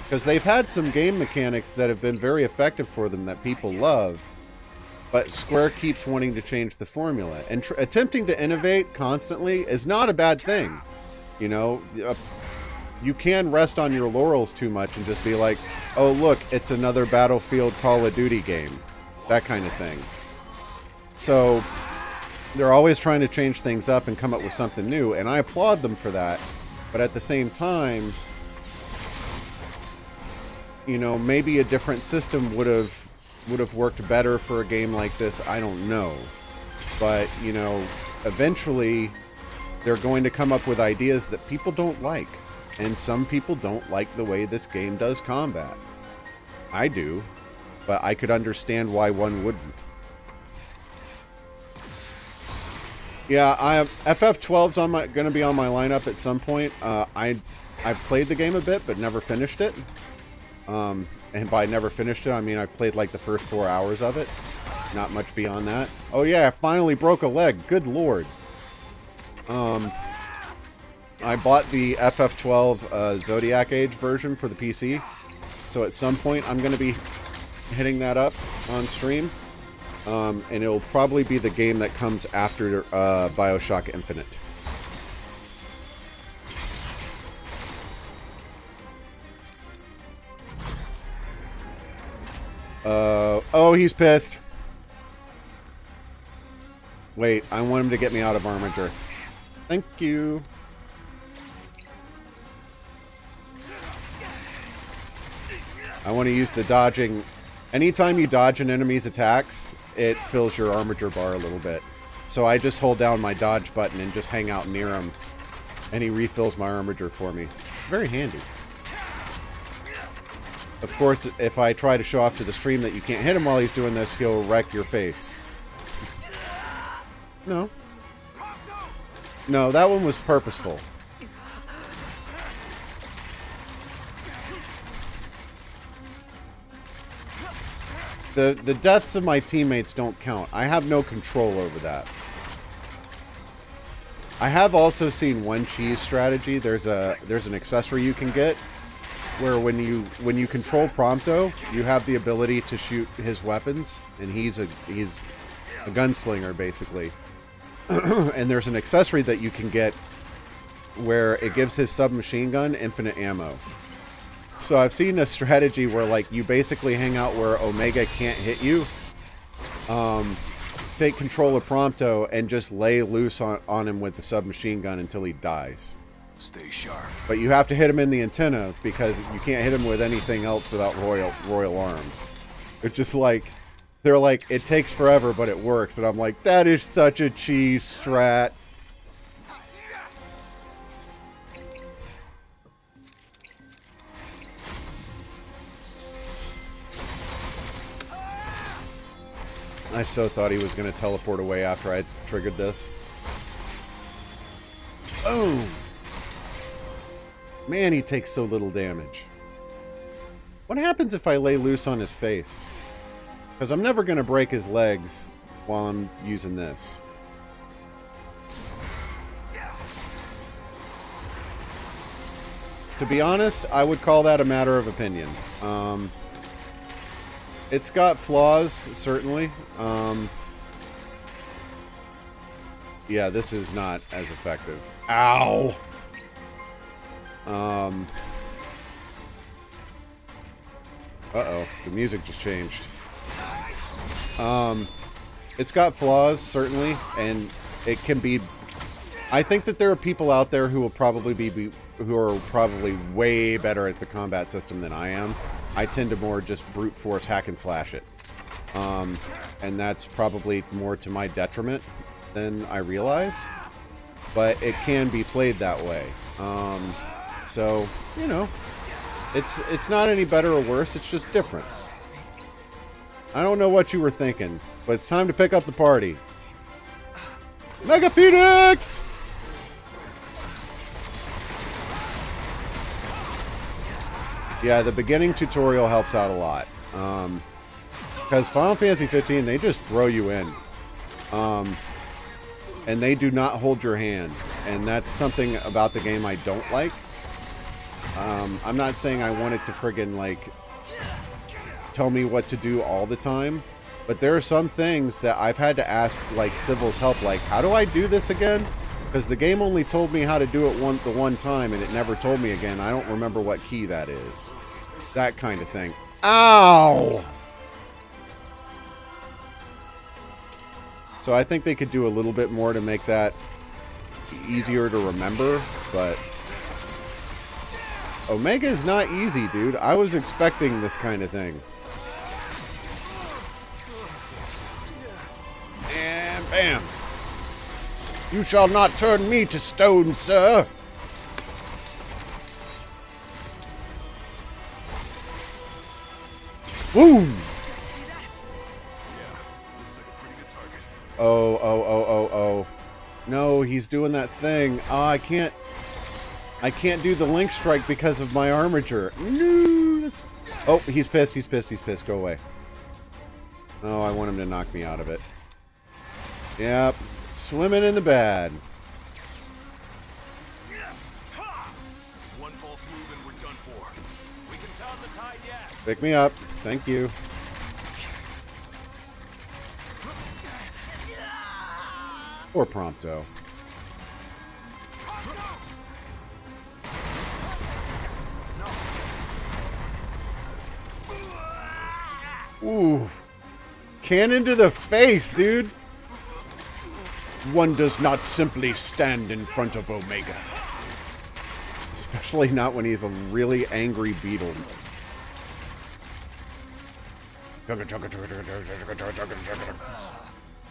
because they've had some game mechanics that have been very effective for them that people love, but Square keeps wanting to change the formula, and attempting to innovate constantly is not a bad thing. You know, you can rest on your laurels too much and just be like, oh look, it's another Battlefield Call of Duty game, that kind of thing. So they're always trying to change things up and come up with something new, and I applaud them for that. But at the same time, you know, maybe a different system would have worked better for a game like this. I don't know. But, you know, eventually they're going to come up with ideas that people don't like. And some people don't like the way this game does combat. I do, but I could understand why one wouldn't. Yeah, FF12's going to be on my lineup at some point. I've played the game a bit, but never finished it. And by never finished it, I mean I've played like the first 4 hours of it. Not much beyond that. Oh yeah, I finally broke a leg. Good lord. I bought the FF12 Zodiac Age version for the PC. So at some point I'm going to be hitting that up on stream. And it'll probably be the game that comes after BioShock Infinite. Oh, he's pissed. Wait, I want him to get me out of Armiger. Thank you. I want to use the dodging. Anytime you dodge an enemy's attacks, it fills your Armiger bar a little bit. So I just hold down my dodge button and just hang out near him, and he refills my Armiger for me. It's very handy. Of course, if I try to show off to the stream that you can't hit him while he's doing this, he'll wreck your face. No. No, that one was purposeful. The deaths of my teammates don't count. I have no control over that. I have also seen one cheese strategy. There's an accessory you can get where when you control Prompto, you have the ability to shoot his weapons, and he's a gunslinger basically. And there's an accessory that you can get where it gives his submachine gun infinite ammo. So I've seen a strategy where like you basically hang out where Omega can't hit you, take control of Prompto and just lay loose on him with the submachine gun until he dies. Stay sharp. But you have to hit him in the antenna because you can't hit him with anything else without royal arms. It's just like, they're like, it takes forever, but it works. And I'm like, that is such a cheese strat. I so thought he was going to teleport away after I triggered this. Oh! Man, he takes so little damage. What happens if I lay loose on his face? Because I'm never going to break his legs while I'm using this. To be honest, I would call that a matter of opinion. It's got flaws, certainly. Yeah, this is not as effective. Ow! Uh-oh. The music just changed. It's got flaws, certainly, and it can be... I think that there are people out there who will probably who are probably way better at the combat system than I am. I tend to more just brute force hack and slash it. And that's probably more to my detriment than I realize. But it can be played that way. So, you know, it's not any better or worse, it's just different. I don't know what you were thinking, but it's time to pick up the party. Mega Phoenix! Yeah, the beginning tutorial helps out a lot. Because Final Fantasy 15, they just throw you in. And they do not hold your hand. And that's something about the game I don't like. I'm not saying I want it to friggin' like tell me what to do all the time, but there are some things that I've had to ask like Civil's help, like, how do I do this again? Because the game only told me how to do it the one time, and it never told me again. I don't remember what key that is. That kind of thing. Ow! So I think they could do a little bit more to make that easier to remember, but Omega is not easy, dude. I was expecting this kind of thing. And bam! You shall not turn me to stone, sir! Boom! Oh. No, he's doing that thing. Oh, I can't do the link strike because of my armature. No, that's... Oh, he's pissed. Go away. Oh, I want him to knock me out of it. Yep. Swimming in the bad. One false move and we're done for. We can turn the tide yet. Pick me up. Thank you. Or Prompto. Ooh. Cannon to the face, dude. One does not simply stand in front of Omega. Especially not when he's a really angry beetle.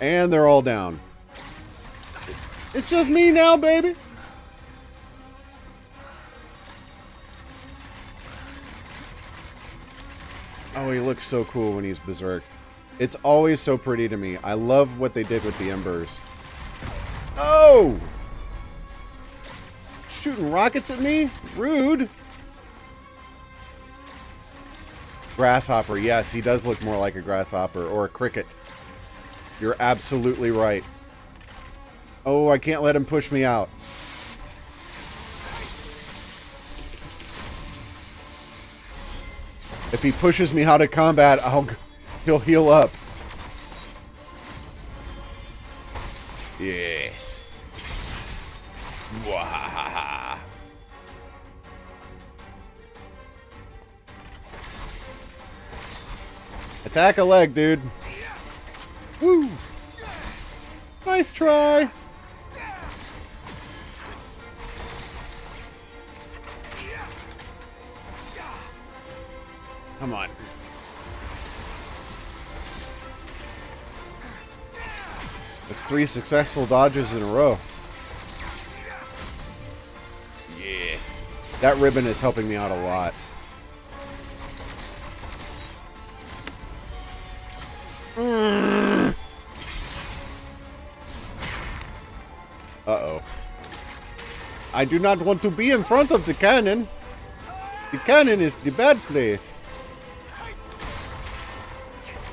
And they're all down. It's just me now, baby. Oh, he looks so cool when he's berserked. It's always so pretty to me. I love what they did with the embers. Oh! Shooting rockets at me? Rude. Grasshopper. Yes, he does look more like a grasshopper or a cricket. You're absolutely right. Oh, I can't let him push me out. If he pushes me out of combat, he'll heal up. Yes. Wahaha. Attack a leg, dude. Woo! Nice try. Come on. That's 3 successful dodges in a row. Yes. That ribbon is helping me out a lot. Uh-oh. I do not want to be in front of the cannon. The cannon is the bad place.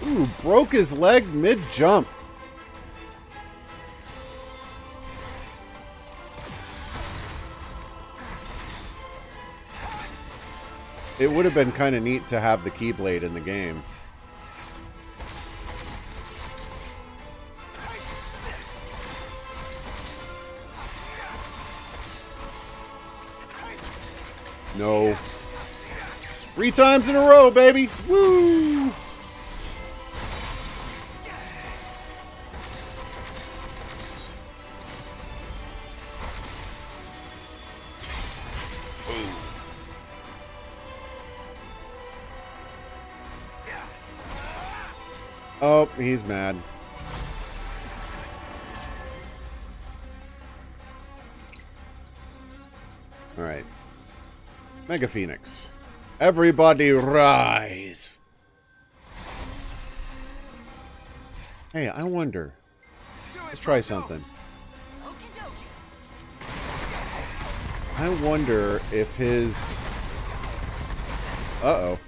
Ooh, broke his leg mid-jump. It would have been kind of neat to have the Keyblade in the game. No. 3 times in a row, baby! Woo! Oh, he's mad. Alright. Mega Phoenix. Everybody rise! Hey, I wonder. Let's try something. I wonder if his... Uh-oh.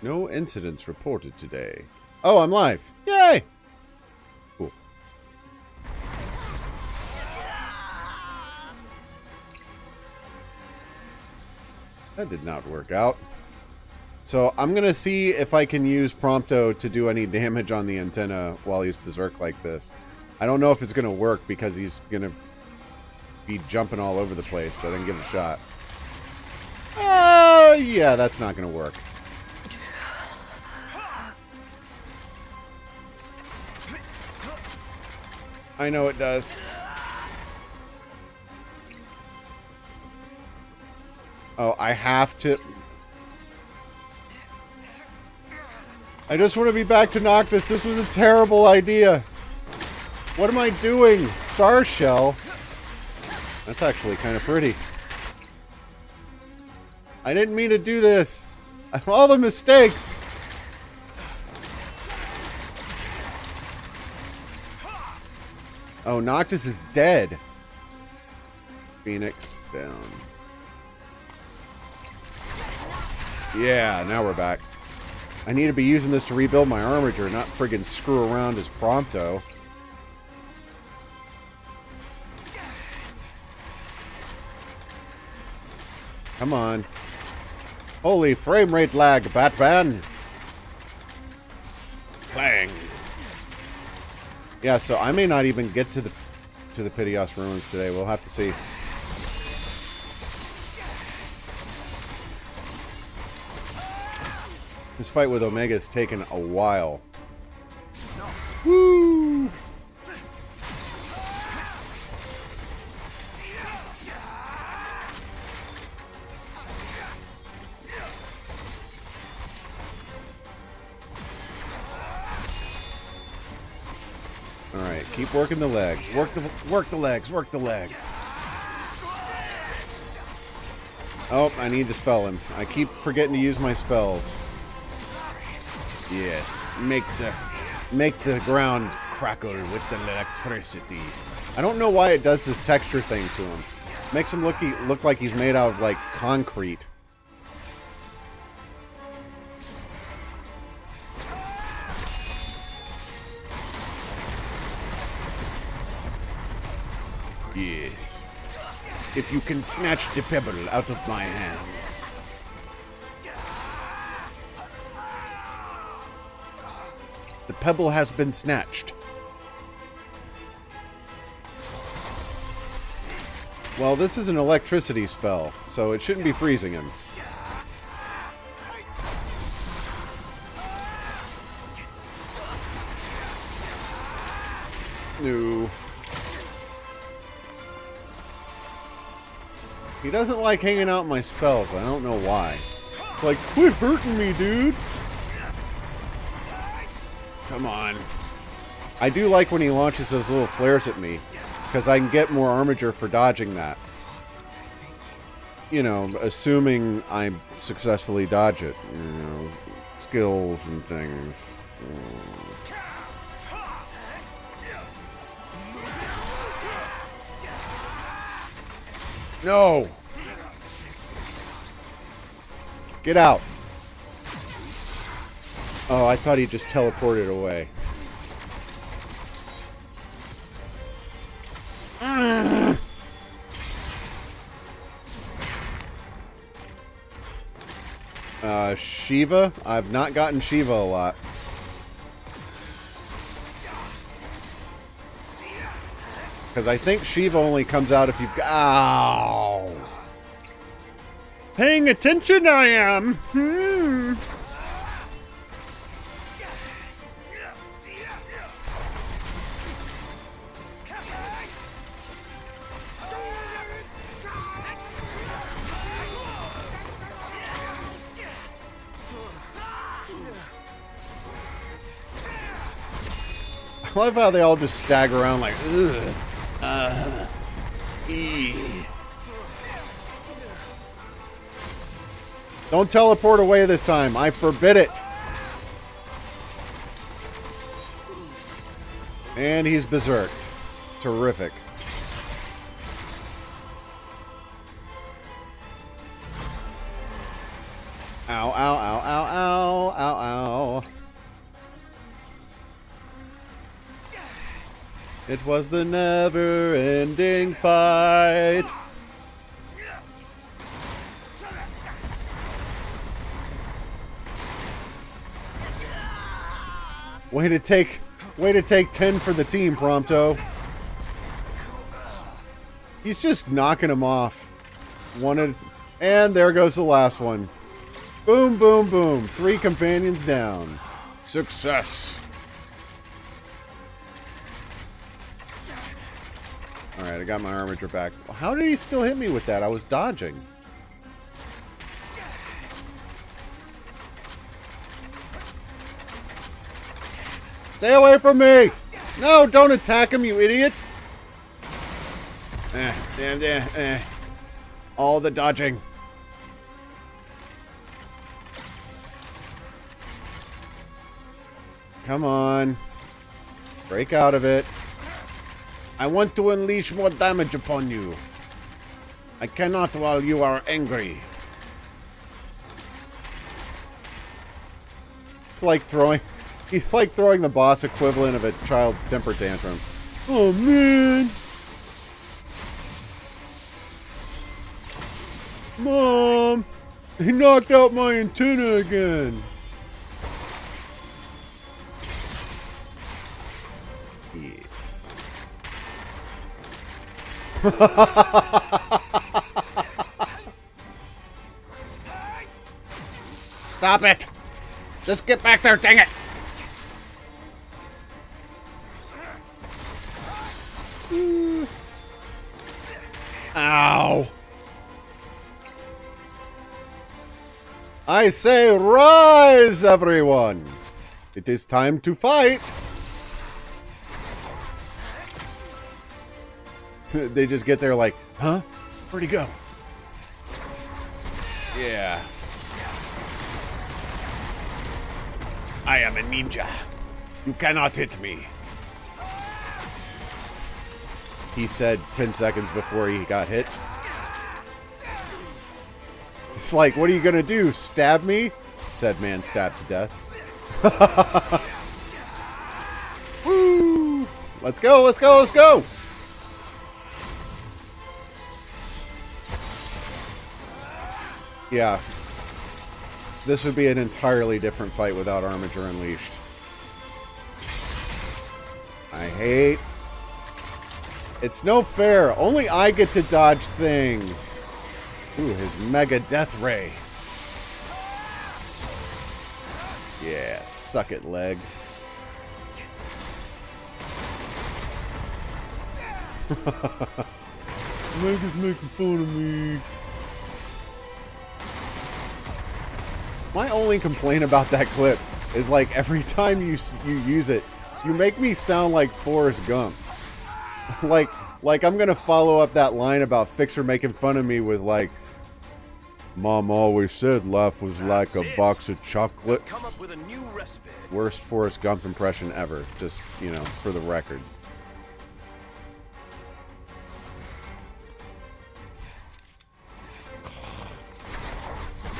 No incidents reported today. Oh, I'm live. Yay! Cool. That did not work out. So I'm going to see if I can use Prompto to do any damage on the antenna while he's berserk like this. I don't know if it's going to work because he's going to be jumping all over the place, but I can give it a shot. Yeah, that's not going to work. I know it does. Oh, I have to... I just want to be back to Noctis. This was a terrible idea. What am I doing? Star Shell? That's actually kind of pretty. I didn't mean to do this. All the mistakes. Oh, Noctis is dead. Phoenix down. Yeah, now we're back. I need to be using this to rebuild my armature, not friggin' screw around as Prompto. Come on. Holy frame rate lag, Batman! Clang! Yeah, so I may not even get to the Piteos ruins today. We'll have to see. This fight with Omega has taken a while. Woo! Alright, keep working the legs. Work the legs, work the legs. Oh, I need to spell him. I keep forgetting to use my spells. Yes, make the ground crackle with the electricity. I don't know why it does this texture thing to him. Makes him look like he's made out of like concrete. Yes. If you can snatch the pebble out of my hand. The pebble has been snatched. Well, this is an electricity spell, so it shouldn't be freezing him. No. He doesn't like hanging out my spells. I don't know why. It's like, quit hurting me, dude. Come on. I do like when he launches those little flares at me, because I can get more armature for dodging that. You know, assuming I successfully dodge it. You know, skills and things. No! Get out! Oh, I thought he just teleported away. Shiva? I've not gotten Shiva a lot. Because I think Shiva only comes out if you've got... Ow! Paying attention I am! I love how they all just stagger around like, ugh. Don't teleport away this time. I forbid it. And he's berserked. Terrific. Ow, ow, ow, ow, ow, ow, ow. It was the never-ending fight. Way to take 10 for the team, Prompto. He's just knocking him off. And there goes the last one. Boom, boom, boom. 3 companions down. Success. Alright, I got my armature back. How did he still hit me with that? I was dodging. Stay away from me! No, don't attack him, you idiot! All the dodging. Come on. Break out of it. I want to unleash more damage upon you. I cannot while you are angry. It's like throwing... He's like throwing the boss equivalent of a child's temper tantrum. Oh, man! Mom! He knocked out my antenna again! Yes. Stop it! Just get back there, dang it! Ow! I say rise, everyone! It is time to fight! They just get there like, huh? Where'd he go? Yeah. I am a ninja. You cannot hit me. He said 10 seconds before he got hit. It's like, what are you gonna do? Stab me? Said man stabbed to death. Woo! Let's go, let's go, let's go! Yeah. This would be an entirely different fight without Armiger Unleashed. I hate... It's no fair. Only I get to dodge things. Ooh, his Mega Death Ray. Yeah, suck it, leg. Mega's making fun of me. My only complaint about that clip is like every time you use it, you make me sound like Forrest Gump. like I'm gonna follow up that line about Fixer making fun of me with like, Mom always said life was like That's a it. box of Come chocolates. up with a new recipe. Worst Forrest Gump impression ever. Just, you know, for the record.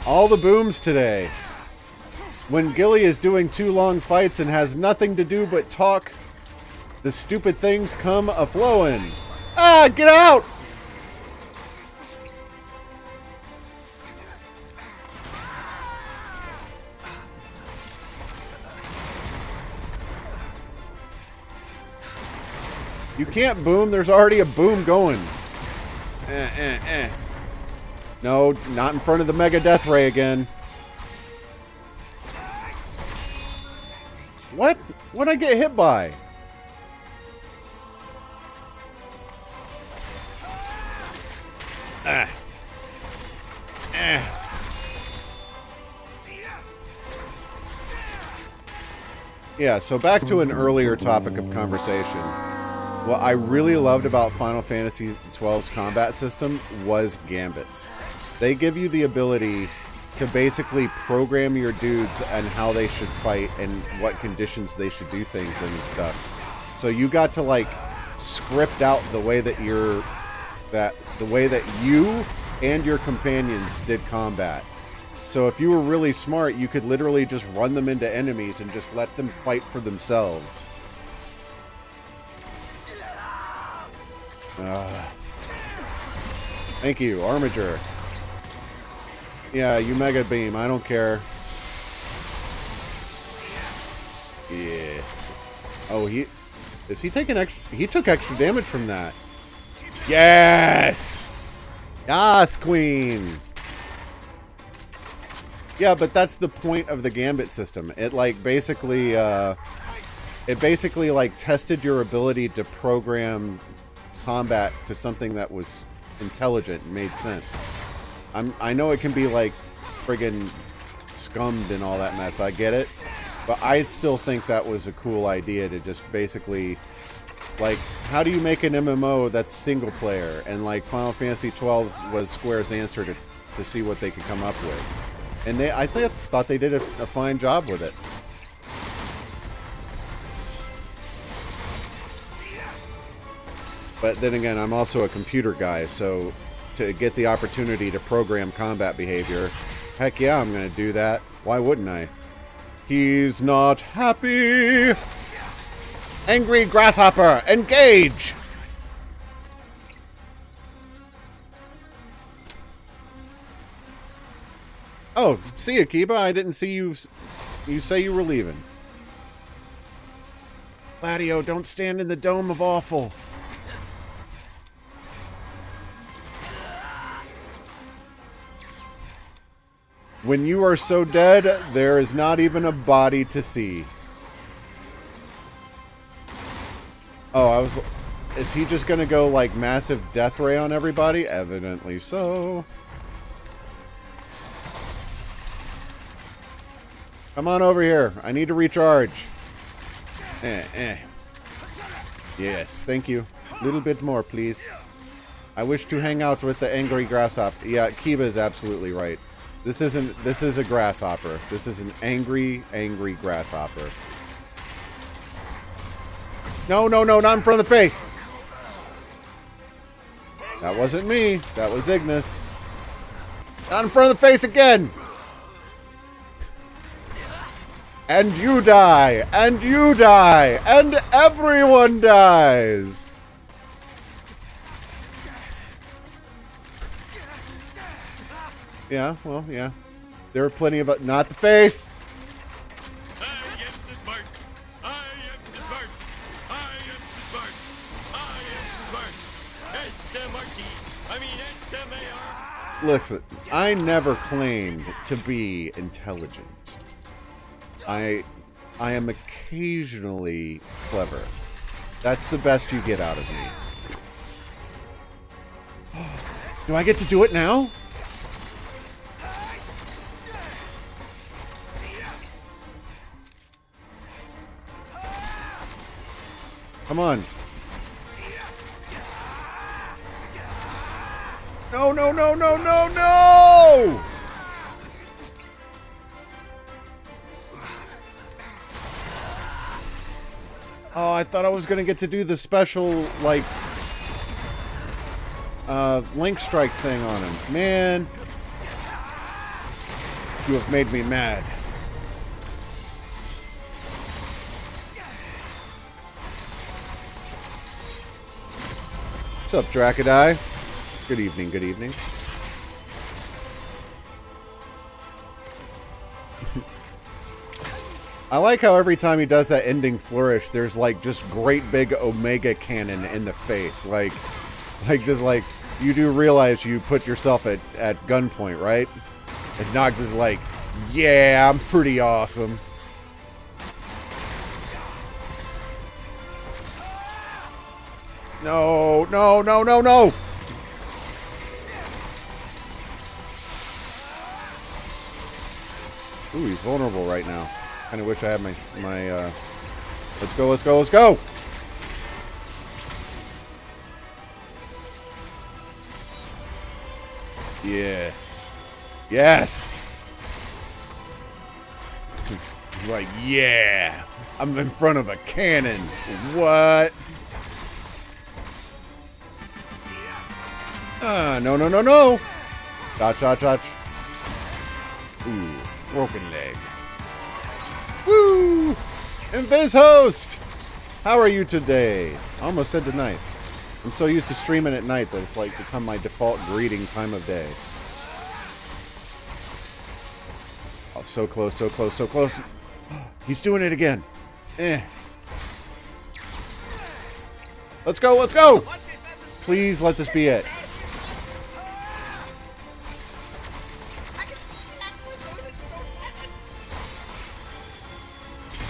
All the booms today. When Gilly is doing 2 long fights and has nothing to do but talk, the stupid things come a-flowing. Ah, get out! You can't boom. There's already a boom going. No, not in front of the Mega Death Ray again. What? What'd I get hit by? Yeah, so back to an earlier topic of conversation. What I really loved about Final Fantasy XII's combat system was gambits. They give you the ability to basically program your dudes and how they should fight and what conditions they should do things in and stuff. So you got to like script out the way that you and your companions did combat. So if you were really smart, you could literally just run them into enemies and just let them fight for themselves. Thank you, Armiger. Yeah, you Mega Beam. I don't care. Yes. Oh, is he taking extra? He took extra damage from that. Yes. Yes, Queen. Yeah, but that's the point of the Gambit system. It like basically, like tested your ability to program combat to something that was intelligent and made sense. I know it can be like friggin' scummed and all that mess. I get it, but I still think that was a cool idea to just basically, like, how do you make an MMO that's single player? And like Final Fantasy XII was Square's answer to see what they could come up with. And I thought they did a fine job with it. But then again, I'm also a computer guy, so to get the opportunity to program combat behavior, heck yeah, I'm going to do that. Why wouldn't I? He's not happy! Angry Grasshopper, engage! Oh, see you, Kiba. I didn't see you. You say you were leaving. Gladio, don't stand in the dome of awful. When you are so dead, there is not even a body to see. Oh, is he just gonna go like massive death ray on everybody? Evidently so. Come on over here. I need to recharge. Yes, thank you. A little bit more, please. I wish to hang out with the angry grasshopper. Yeah, Kiba is absolutely right. This is a grasshopper. This is an angry grasshopper. No, not in front of the face. That wasn't me. That was Ignis. Not in front of the face again. And you die, and you die, and everyone dies. Yeah, well, yeah. There are plenty of... Not the face! I am the Bart. I am the Bart. I am the Bart. I am the Bart. S-M-R-T. I mean S-M-A-R. Listen, I never claimed to be intelligent. I am occasionally clever. That's the best you get out of me. Do I get to do it now? Come on. No! Oh, I thought I was gonna get to do the special, like, link strike thing on him. Man. You have made me mad. What's up, Dracodai? Good evening, good evening. I like how every time he does that ending flourish, there's like just great big Omega cannon in the face. Like just like, you do realize you put yourself at gunpoint, right? And Noct is like, yeah, I'm pretty awesome. No, no, no, no, no! Ooh, he's vulnerable right now. Kind of wish I had my let's go, let's go, let's go! Yes. Yes! He's like, yeah! I'm in front of a cannon. What? No, no, no, no! Dodge, dodge, dodge. Ooh, broken leg. Woo! Invis host! How are you today? I almost said tonight. I'm so used to streaming at night that it's like become my default greeting time of day. Oh, so close, so close, so close. He's doing it again. Eh. Let's go, let's go! Please let this be it.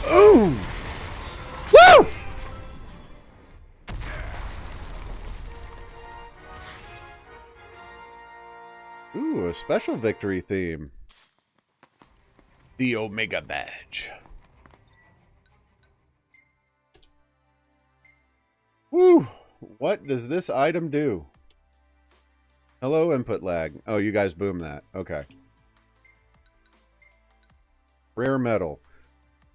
Ooh! Woo! Ooh, a special victory theme. The Omega Badge. Woo! What does this item do? Hello, input lag. Oh, you guys boom that. Okay. Rare metal.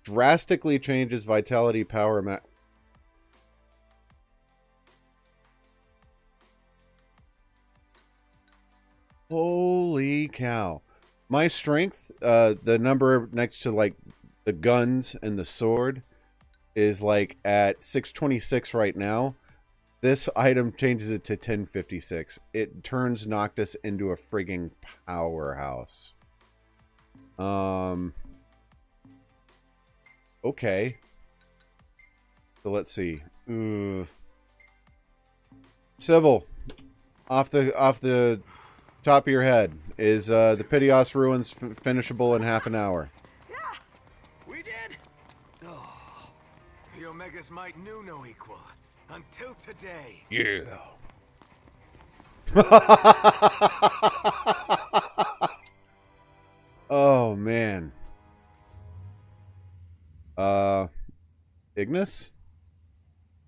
Drastically changes vitality, power, Holy cow. My strength, the number next to, like, the guns and the sword is, like, at 626 right now. This item changes it to 1056. It turns Noctis into a frigging powerhouse. Okay. So let's see. Civil. Off the top of your head. Is the Piteos Ruins finishable in half an hour? Yeah, we did. Oh, the Omega's might knew no equal until today. Yeah. Oh man. Ignis?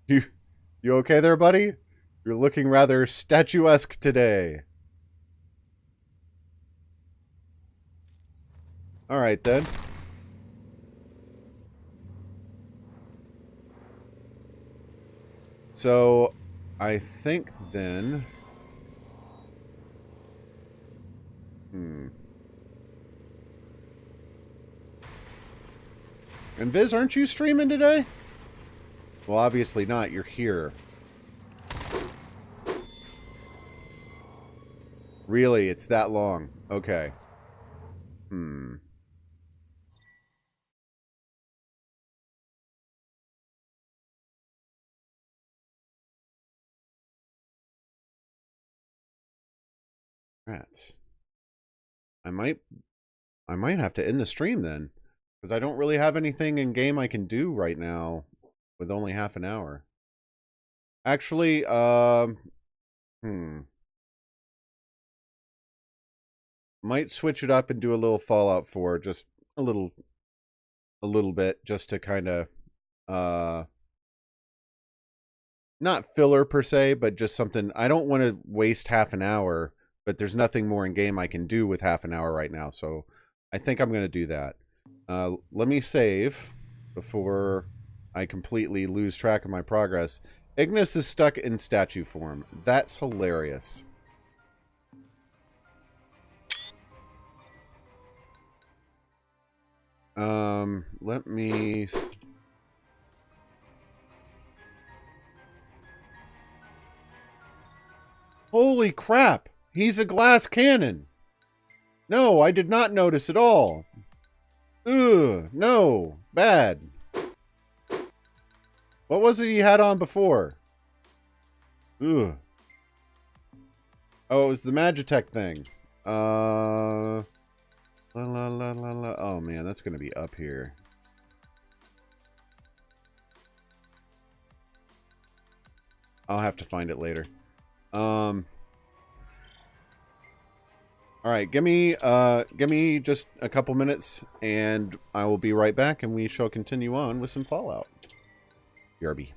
You okay there, buddy? You're looking rather statuesque today. Alright then. So, I think then... And Viz, aren't you streaming today? Well, obviously not. You're here. Really? It's that long? Okay. Rats. I might have to end the stream then. Because I don't really have anything in game I can do right now with only half an hour. Actually, might switch it up and do a little Fallout 4, just a little bit, just to kind of, not filler per se, but just something. I don't want to waste half an hour, but there's nothing more in game I can do with half an hour right now, so I think I'm going to do that. Let me save before I completely lose track of my progress. Ignis is stuck in statue form. That's hilarious. Let me... Holy crap! He's a glass cannon! No, I did not notice at all. Ugh, no. Bad. What was it he had on before? Ugh. Oh, it was the Magitech thing. La la la la la. Oh man, that's gonna be up here. I'll have to find it later. All right, give me just a couple minutes, and I will be right back, and we shall continue on with some Fallout. BRB.